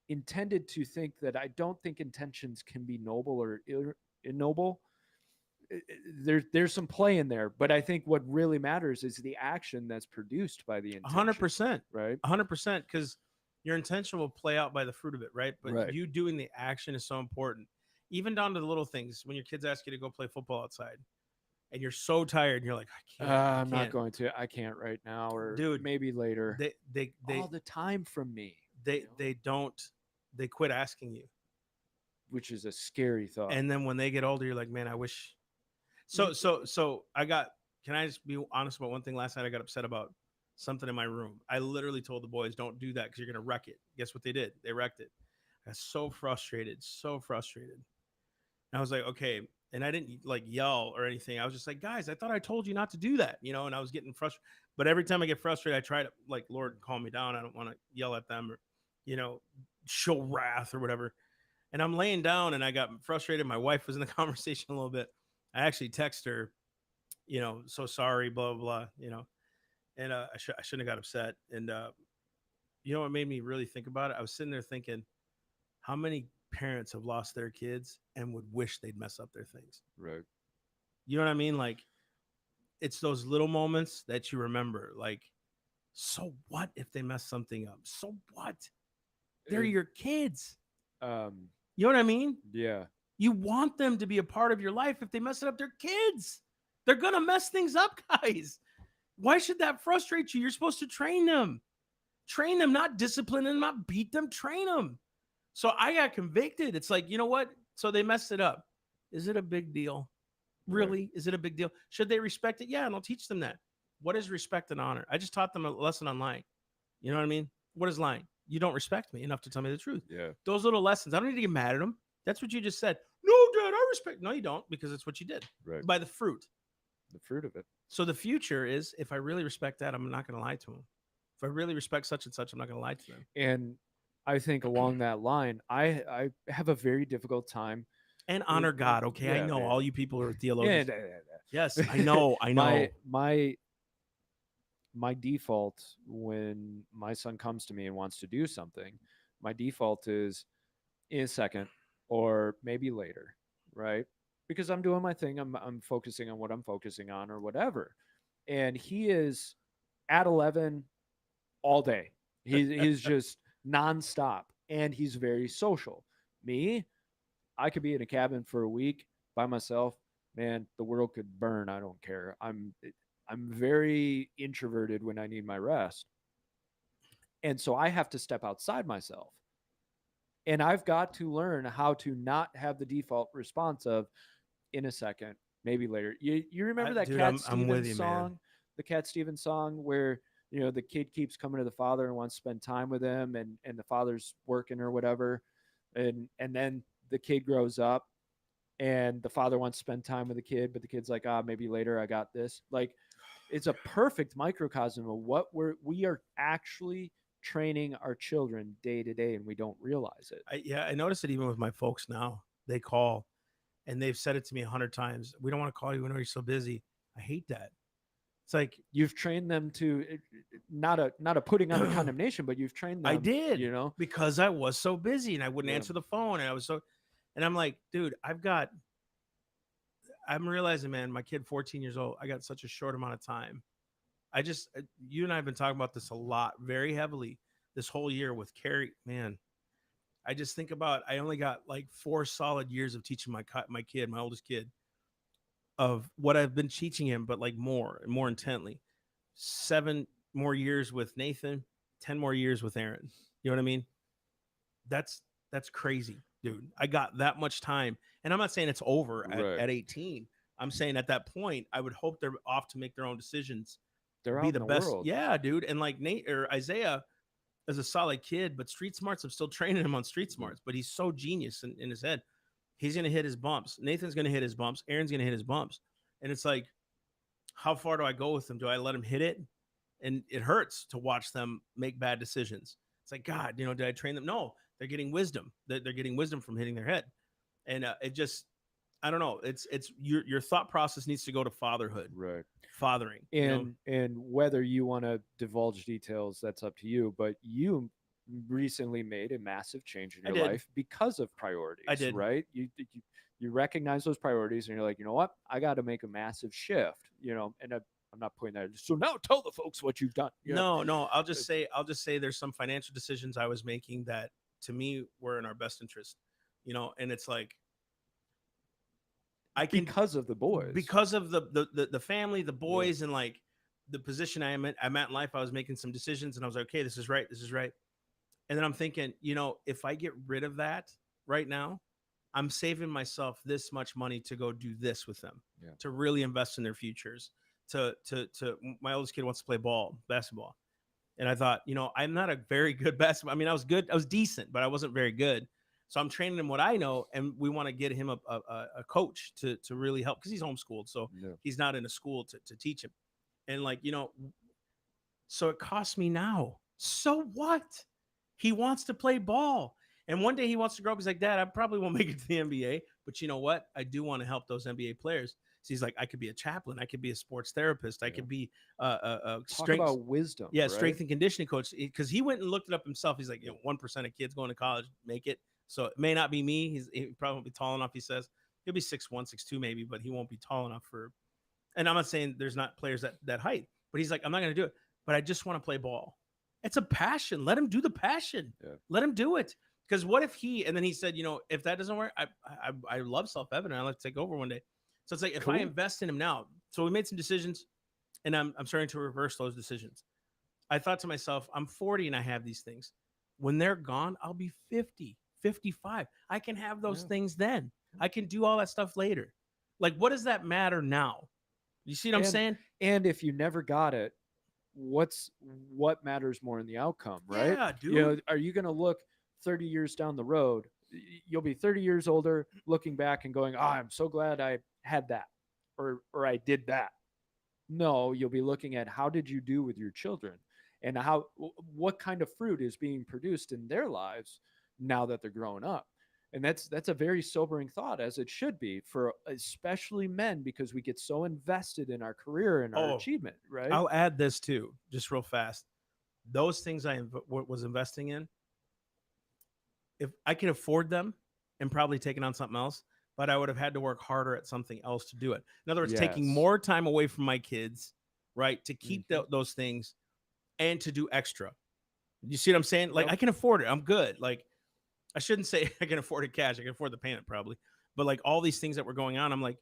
intended to think that I don't think intentions can be noble or ignoble. There's some play in there, but I think what really matters is the action that's produced by the intention. 100%. Right? 100%, because your intention will play out by the fruit of it, right? But Right. you doing the action is so important, even down to the little things. When your kids ask you to go play football outside, and you're so tired, and you're like, I can't. I I'm not can't. going to. I can't right now, or Dude, maybe later. They all the time from me. they don't. They quit asking you, which is a scary thought. and then when they get older, you're like, man, I wish. So I got. Can I just be honest about one thing? Last night I got upset about something in my room. I literally told the boys, don't do that because you're gonna wreck it. Guess what they did? They wrecked it. I got so frustrated. And I was like, okay. And I didn't like yell or anything. I was just like, guys, I thought I told you not to do that, and I was getting frustrated. But every time I get frustrated, I try to like, Lord, calm me down. I don't want to yell at them or, show wrath or whatever. And I'm laying down and I got frustrated. My wife was in the conversation a little bit. I actually text her, so sorry, blah, blah, blah, and I shouldn't have got upset. And, what made me really think about it? I was sitting there thinking, how many parents have lost their kids and would wish they'd mess up their things. Right. You know what I mean? Like, it's those little moments that you remember. Like, so what if they mess something up? So what? They're your kids. You know what I mean? Yeah. You want them to be a part of your life. If they mess it up, they're kids. They're going to mess things up, guys. Why should that frustrate you? You're supposed to train them. Train them, not discipline them, not beat them. Train them. So I got convicted. It's like, you know what? So they messed it up. Is it a big deal? Really? Right. Is it a big deal? Should they respect it? Yeah, and I'll teach them that. What is respect and honor? I just taught them a lesson on lying. You know what I mean? What is lying? You don't respect me enough to tell me the truth. Yeah. Those little lessons. I don't need to get mad at them. That's what you just said. No, Dad, I respect. No, you don't, because it's what you did. Right. By the fruit. The fruit of it. So the future is, if I really respect that, I'm not going to lie to them. If I really respect such and such, I'm not going to lie to them. And I think along that line, I have a very difficult time. And honor God, okay? Yeah, I know all you people are theologians. Yeah. Yes, I know. My default when my son comes to me and wants to do something, my default is in a second or maybe later, right? Because I'm doing my thing. I'm focusing on what I'm focusing on or whatever. And he is at 11 all day. He's just nonstop, and he's very social. Me, I could be in a cabin for a week by myself. Man, the world could burn. I don't care. I'm very introverted when I need my rest. And so I have to step outside myself. And I've got to learn how to not have the default response of in a second, maybe later. You remember that Cat Stevens song? Man. The Cat Stevens song where the kid keeps coming to the father and wants to spend time with him, and the father's working or whatever. And then the kid grows up and the father wants to spend time with the kid, but the kid's like, maybe later, I got this. Like, it's a perfect microcosm of what we are actually training our children day to day, and we don't realize it. I notice it even with my folks now. They call and they've said it to me 100 times. We don't want to call you when you're so busy. I hate that. It's like You've trained them to not a putting on a condemnation, but you've trained them. I did, you know, because I was so busy and I wouldn't Yeah. answer the phone, and I was so, and I'm like, dude, I'm realizing, man, my kid, 14 years old, I got such a short amount of time. You and I have been talking about this a lot, very heavily this whole year with Carrie, man. I just think about, I only got like 4 solid years of teaching my kid, my oldest kid, of what I've been teaching him, but like more and more intently. 7 more years with Nathan, 10 more years with Aaron. You know what I mean? That's crazy, dude. I got that much time. And I'm not saying it's over Right. at 18. I'm saying at that point, I would hope they're off to make their own decisions. they're Be out the in the best. world. Yeah, dude. And like Nate or Isaiah is a solid kid, but street smarts, I'm still training him on street smarts, but he's so genius in his head. He's going to hit his bumps. Nathan's going to hit his bumps. Aaron's going to hit his bumps. And it's like, how far do I go with them? Do I let them hit it? And it hurts to watch them make bad decisions. It's like, God, did I train them? No, they're getting wisdom. They're getting wisdom from hitting their head. And it just, I don't know. It's your thought process needs to go to fatherhood, Right. fathering. And whether you want to divulge details, that's up to you. But you recently made a massive change in I your did. life because of priorities. I did. Right? You recognize those priorities, and you're like, you know what? I got to make a massive shift. And I'm not putting that. So now tell the folks what you've done. No. I'll just say there's some financial decisions I was making that to me were in our best interest. And it's like, because of the boys. because of the family, the boys, and like the position I'm at in life. I was making some decisions, and I was like, okay, this is right. And then I'm thinking, if I get rid of that right now, I'm saving myself this much money to go do this with them, to really invest in their futures. To my oldest kid wants to play basketball. And I thought, I'm not a very good basketball. I mean, I was good. I was decent, but I wasn't very good. So I'm training him what I know. And we want to get him a coach to really help, because he's homeschooled. So he's not in a school to teach him. And like, so it costs me now. So what? He wants to play ball. And one day he wants to grow up. He's like, Dad, I probably won't make it to the NBA. But you know what? I do want to help those NBA players. So he's like, I could be a chaplain. I could be a sports therapist. I could be Talk strength. about wisdom. Yeah, right? strength and conditioning coach. Because he went and looked it up himself. He's like, 1% of kids going to college make it. So it may not be me. He probably won't be tall enough. He says he'll be 6'1", 6'2", maybe, but he won't be tall enough for. And I'm not saying there's not players that height, but he's like, I'm not going to do it. But I just want to play ball. It's a passion. Let him do the passion. Yeah. Let him do it. Because what if and then he said, if that doesn't work, I love self-evident. I like to take over one day. So it's like, if I invest in him now, so we made some decisions, and I'm starting to reverse those decisions. I thought to myself, I'm 40 and I have these things. When they're gone, I'll be 50, 55. I can have those things then. I can do all that stuff later. Like, what does that matter now? You see what I'm saying? And if you never got it, what matters more in the outcome, right? Yeah, dude. Are you going to look 30 years down the road? You'll be 30 years older, looking back and going, I'm so glad I had that, or I did that. No, you'll be looking at, how did you do with your children, and what kind of fruit is being produced in their lives now that they're growing up. And that's a very sobering thought, as it should be for especially men, because we get so invested in our career and our achievement, right? I'll add this too, just real fast. Those things I was investing in, if I could afford them and probably taken on something else, but I would have had to work harder at something else to do it. In other words, taking more time away from my kids, right, to keep those things and to do extra. You see what I'm saying? Like, I can afford it. I'm good. Like, I shouldn't say I can afford it cash. I can afford the payment probably. But like all these things that were going on, I'm like,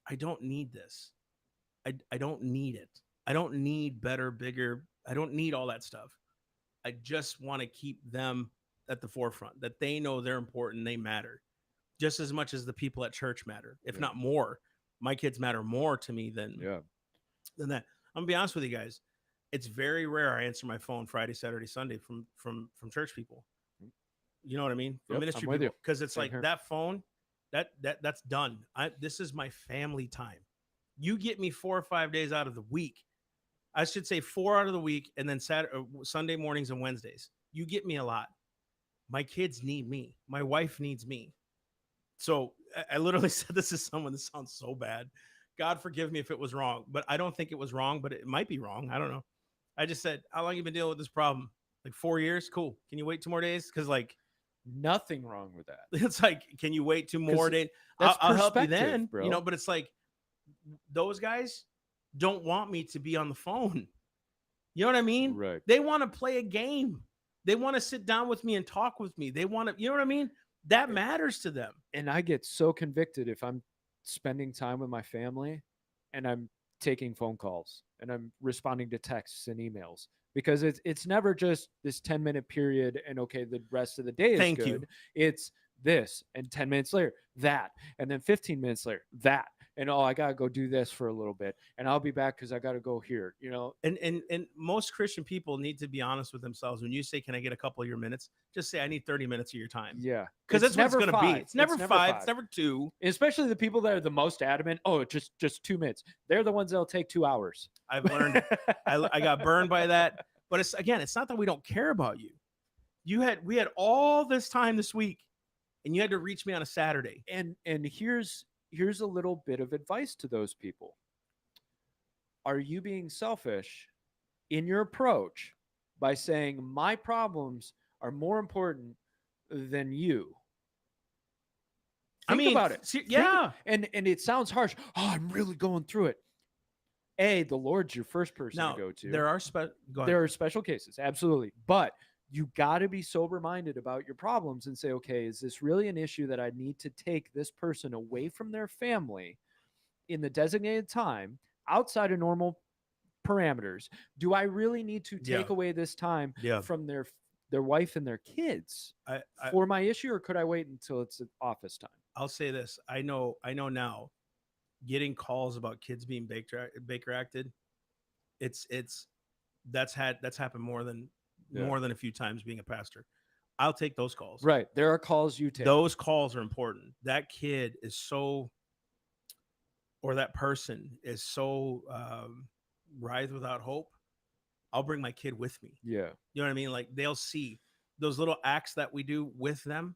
I don't need this. I don't need it. I don't need better, bigger. I don't need all that stuff. I just want to keep them at the forefront, that they know they're important. They matter just as much as the people at church matter, if not more. My kids matter more to me than that. I'm gonna be honest with you guys. It's very rare I answer my phone Friday, Saturday, Sunday from church people. You know what I mean? From ministry people, because it's like that phone, that's done. This is my family time. You get me 4 or 5 days out of the week I should say 4 out of the week, and then Saturday, Sunday mornings and Wednesdays. You get me a lot. My kids need me. My wife needs me. So I literally said this to someone. This sounds so bad. God forgive me if it was wrong, but I don't think it was wrong, but it might be wrong. I don't know. I just said, how long you been dealing with this problem? Like 4 years? Cool. Can you wait 2 more days? Because like Nothing wrong with that. it's like, can you wait 2 more days? That's I'll help you perspective, then, bro. you know. But it's like those guys don't want me to be on the phone. You know what I mean? Right. They want to play a game. They want to sit down with me and talk with me. They want to, you know what I mean? That matters to them. And I get so convicted if I'm spending time with my family and I'm taking phone calls and I'm responding to texts and emails, because it's never just this 10-minute period and okay, the rest of the day is Thank good. you. It's this, and 10 minutes later that, and then 15 minutes later that, and oh, I gotta go do this for a little bit, and I'll be back because I gotta go here, you know. And most Christian people need to be honest with themselves. When you say, "Can I get a couple of your minutes?" Just say, "I need 30 minutes of your time." Yeah, Because that's what it's never going to be. five. It's never five. It's never two. Especially the people that are the most adamant. Oh, just 2 minutes. They're the ones that'll take 2 hours. I've learned. I got burned by that. But it's again, it's not that we don't care about you. We had all this time this week, and you had to reach me on a Saturday. And here's a little bit of advice to those people. Are you being selfish in your approach by saying my problems are more important than you? Think about it. Yeah. And it sounds harsh. Oh, I'm really going through it. The Lord's your first person Now, to go to. there are There are special cases, absolutely. But you got to be sober-minded about your problems and say, okay, is this really an issue that I need to take this person away from their family in the designated time outside of normal parameters? Do I really need to take away this time from their wife and their kids for my issue, or could I wait until it's office time? I'll say this. I know now, getting calls about kids being Baker acted, that's happened more than a few times being a pastor. I'll take those calls. Right. There are calls you take. Those calls are important. That kid is so, or that person is so writhed without hope. I'll bring my kid with me. Yeah. You know what I mean? Like they'll see those little acts that we do with them.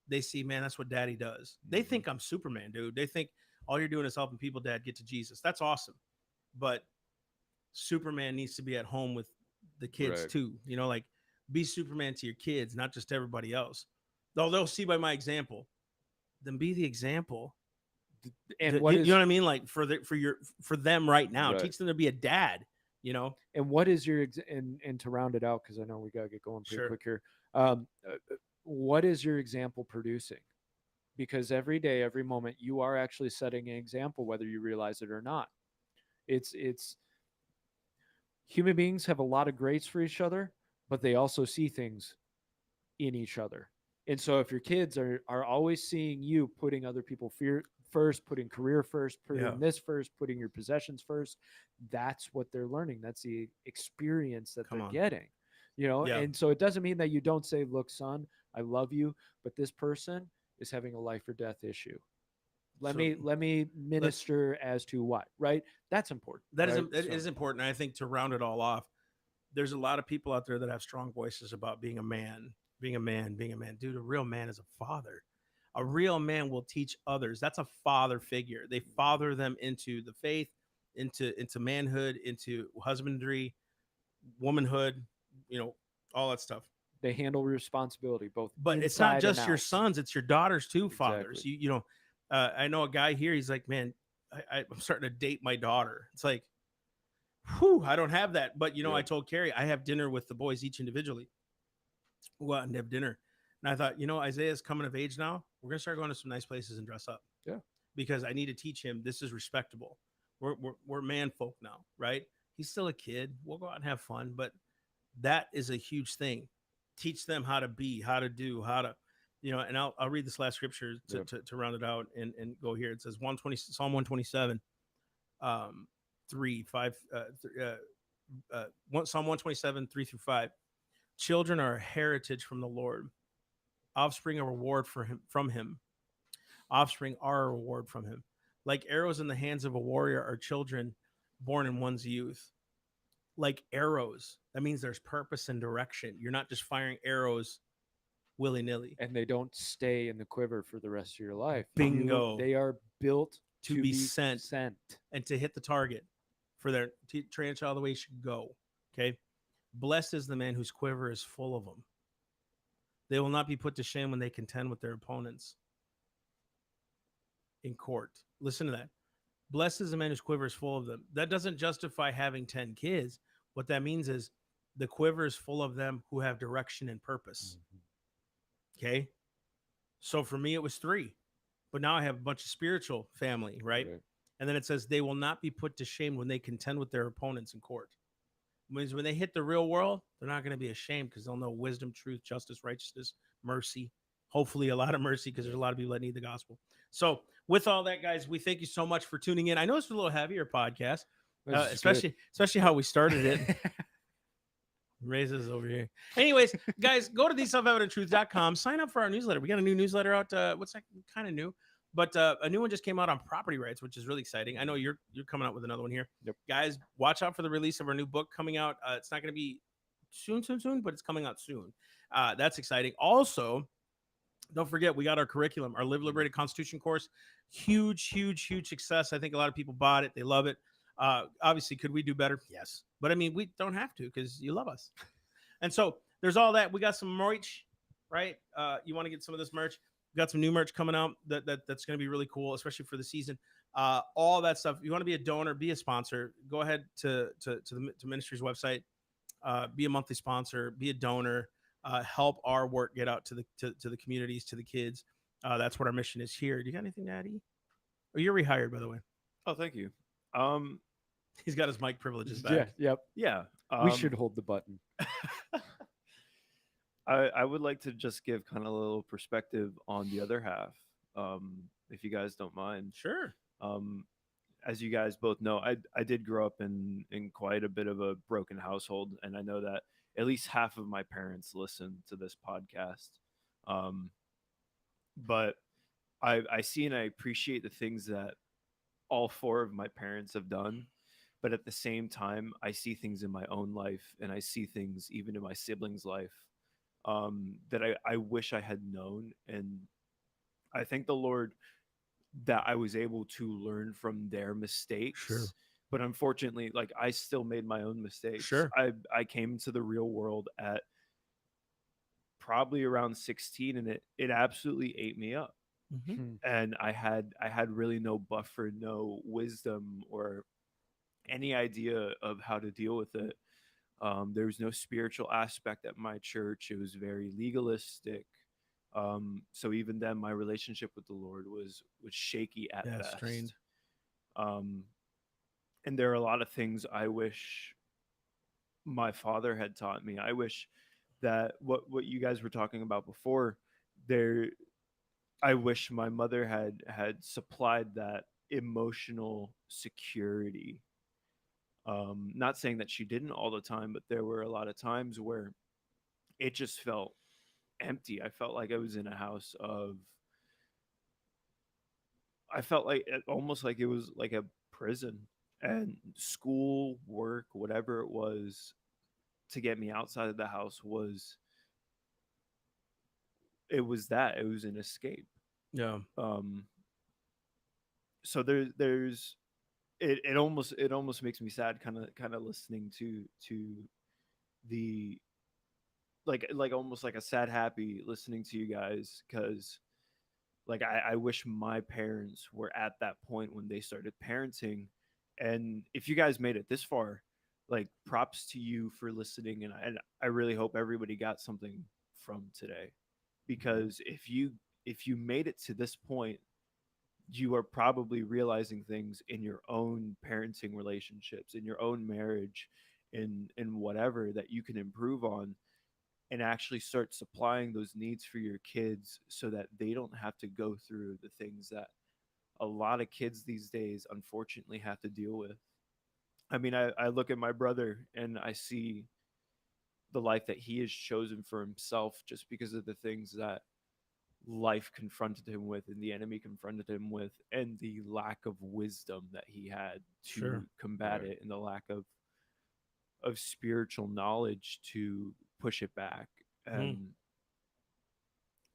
They see, man, that's what daddy does. They think I'm Superman, dude. They think all you're doing is helping people, dad, get to Jesus. That's awesome. But Superman needs to be at home with the kids too. You know, like be Superman to your kids, not just to everybody else. Though they'll see by my example, then be the example. And you know what I mean? Like for them right now, teach them to be a dad, you know? And what is your, and to round it out, because I know we got to get going pretty quick here. What is your example producing? Because every day, every moment, you are actually setting an example, whether you realize it or not. It's human beings have a lot of grace for each other, but they also see things in each other. And so if your kids are always seeing you putting other people first, putting career first, putting this first, putting your possessions first, that's what they're learning. That's the experience that they're getting, you know? And so it doesn't mean that you don't say, look, son, I love you, but this person is having a life or death issue. Let me minister as to what, right? That's important. That is important. I think to round it all off, there's a lot of people out there that have strong voices about being a man. Dude, a real man is a father. A real man will teach others. That's a father figure. They father them into the faith, into manhood, into husbandry, womanhood, you know, all that stuff. They handle responsibility both. But it's not just your sons, it's your daughters too, fathers. Exactly. You know, I know a guy here, he's like, man, I'm starting to date my daughter. It's like, whew, I don't have that. But, you know, I told Carrie, I have dinner with the boys each individually. We'll go out and have dinner. And I thought, you know, Isaiah's coming of age now. We're going to start going to some nice places and dress up. Yeah. Because I need to teach him this is respectable. We're man folk now, right? He's still a kid. We'll go out and have fun. But that is a huge thing. Teach them how to be, how to do, how to, you know, and I'll read this last scripture to round it out and go here. It says Psalm 127, 127, 3-5. Children are a heritage from the Lord. Offspring a reward from him. Offspring are a reward from him. Like arrows in the hands of a warrior are children born in one's youth. like arrows. That means there's purpose and direction. You're not just firing arrows willy-nilly. And they don't stay in the quiver for the rest of your life. Bingo. They are built To to be be sent. sent. And to hit the target for their train a child the way it should go. Okay. Blessed is the man whose quiver is full of them. They will not be put to shame when they contend with their opponents in court. Listen to that. Blessed is the man whose quiver is full of them. That doesn't justify having 10 kids. What that means is the quiver is full of them who have direction and purpose. Okay. So for me, it was 3, but now I have a bunch of spiritual family, right? And then it says they will not be put to shame when they contend with their opponents in court. It means when they hit the real world, they're not going to be ashamed because they'll know wisdom, truth, justice, righteousness, mercy. Hopefully a lot of mercy because there's a lot of people that need the gospel. So with all that, guys, we thank you so much for tuning in. I know it's a little heavier podcast, especially how we started it. Raises over here. Anyways, guys, go to theselfevidenttruth.com. Sign up for our newsletter. We got a new newsletter out. What's that? Kind of new, but a new one just came out on property rights, which is really exciting. I know you're coming out with another one here. Yep. Guys, watch out for the release of our new book coming out. It's not going to be soon, but it's coming out soon. That's exciting. Also, don't forget, we got our curriculum, our Live Liberated Constitution course. Huge success. I think a lot of people bought it. They love it. Obviously, could we do better? Yes. But I mean, we don't have to because you love us. And so there's all that. We got some merch, right? You want to get some of this merch. We got some new merch coming out that's going to be really cool, especially for the season. All that stuff. If you want to be a donor, be a sponsor, go ahead to the ministry's website. Be a monthly sponsor, be a donor, help our work get out to the communities, to the kids. That's what our mission is here. Do you got anything to add, E? Oh, you're rehired, by the way. Oh, thank you. He's got his mic privileges back. Yeah. We should hold the button. I would like to just give kind of a little perspective on the other half, if you guys don't mind. Sure. As you guys both know, I did grow up in quite a bit of a broken household, and I know that at least half of my parents listen to this podcast. But I see and I appreciate the things that all 4 of my parents have done. But at the same time, I see things in my own life, and I see things even in my siblings' life that I wish I had known. And I thank the Lord that I was able to learn from their mistakes. Sure. But unfortunately, like, I still made my own mistakes. Sure. I came into the real world at probably around 16, and it absolutely ate me up. Mm-hmm. And I had really no buffer, no wisdom, or any idea of how to deal with it. There was no spiritual aspect at my church. It was very legalistic. So even then, my relationship with the Lord was shaky at best. Strained. And there are a lot of things I wish my father had taught me. I wish that what you guys were talking about before, I wish my mother had supplied that emotional security. Not saying that she didn't all the time, but there were a lot of times where it just felt empty. I felt like I was in a house of, I felt like almost like it was like a prison, and school, work, whatever it was to get me outside of the house was it was an escape. Yeah. So there's it almost makes me sad kind of listening to the like almost like a sad happy listening to you guys, because like I wish my parents were at that point when they started parenting. And if you guys made it this far, like, props to you for listening, and I really hope everybody got something from today, because if you made it to this point, you are probably realizing things in your own parenting relationships, in your own marriage, in whatever that you can improve on, and actually start supplying those needs for your kids so that they don't have to go through the things that a lot of kids these days unfortunately have to deal with. I mean, I look at my brother and I see the life that he has chosen for himself just because of the things that life confronted him with and the enemy confronted him with, and the lack of wisdom that he had to combat it, and the lack of spiritual knowledge to push it back. And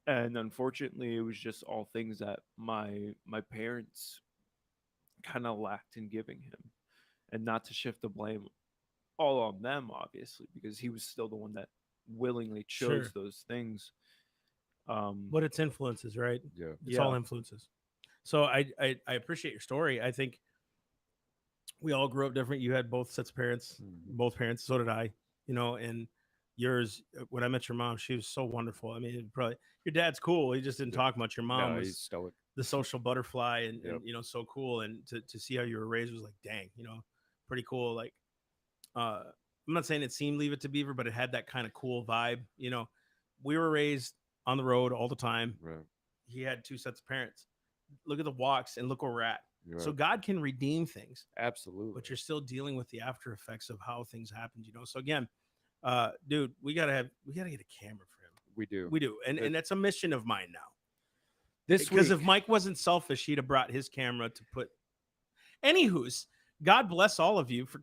unfortunately, it was just all things that my parents kind of lacked in giving him. And not to shift the blame all on them, obviously, because he was still the one that willingly chose those things. But it's influences, right? Yeah. It's all influences. So I appreciate your story. I think we all grew up different. You had both sets of parents, both parents. So did I, and yours, when I met your mom, she was so wonderful. I mean, probably your dad's cool. He just didn't talk much. Your mom he's was stoic. the social butterfly and so cool. And to see how you were raised was like, dang, pretty cool. Like, I'm not saying it seemed Leave It to Beaver, but it had that kind of cool vibe. We were raised on the road all the time. Right. He had two sets of parents. Look at the walks and look where we're at. Right. So God can redeem things. Absolutely. But you're still dealing with the after effects of how things happened, So again, dude, we gotta get a camera for him. We do. And that's a mission of mine now. Because if Mike wasn't selfish, he'd have brought his camera to put. Anywho's, God bless all of you for.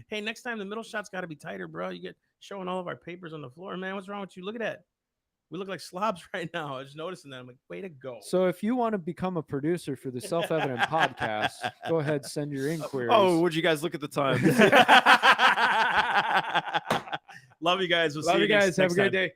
Hey, next time the middle shot's got to be tighter, bro. You get showing all of our papers on the floor, man. What's wrong with you? Look at that. We look like slobs right now. I was noticing that. I'm like, way to go. So if you want to become a producer for the Self-Evident podcast, go ahead, send your inquiries. Oh, would you guys look at the time? Love you guys. We'll Love see you guys. Have next a great time. day.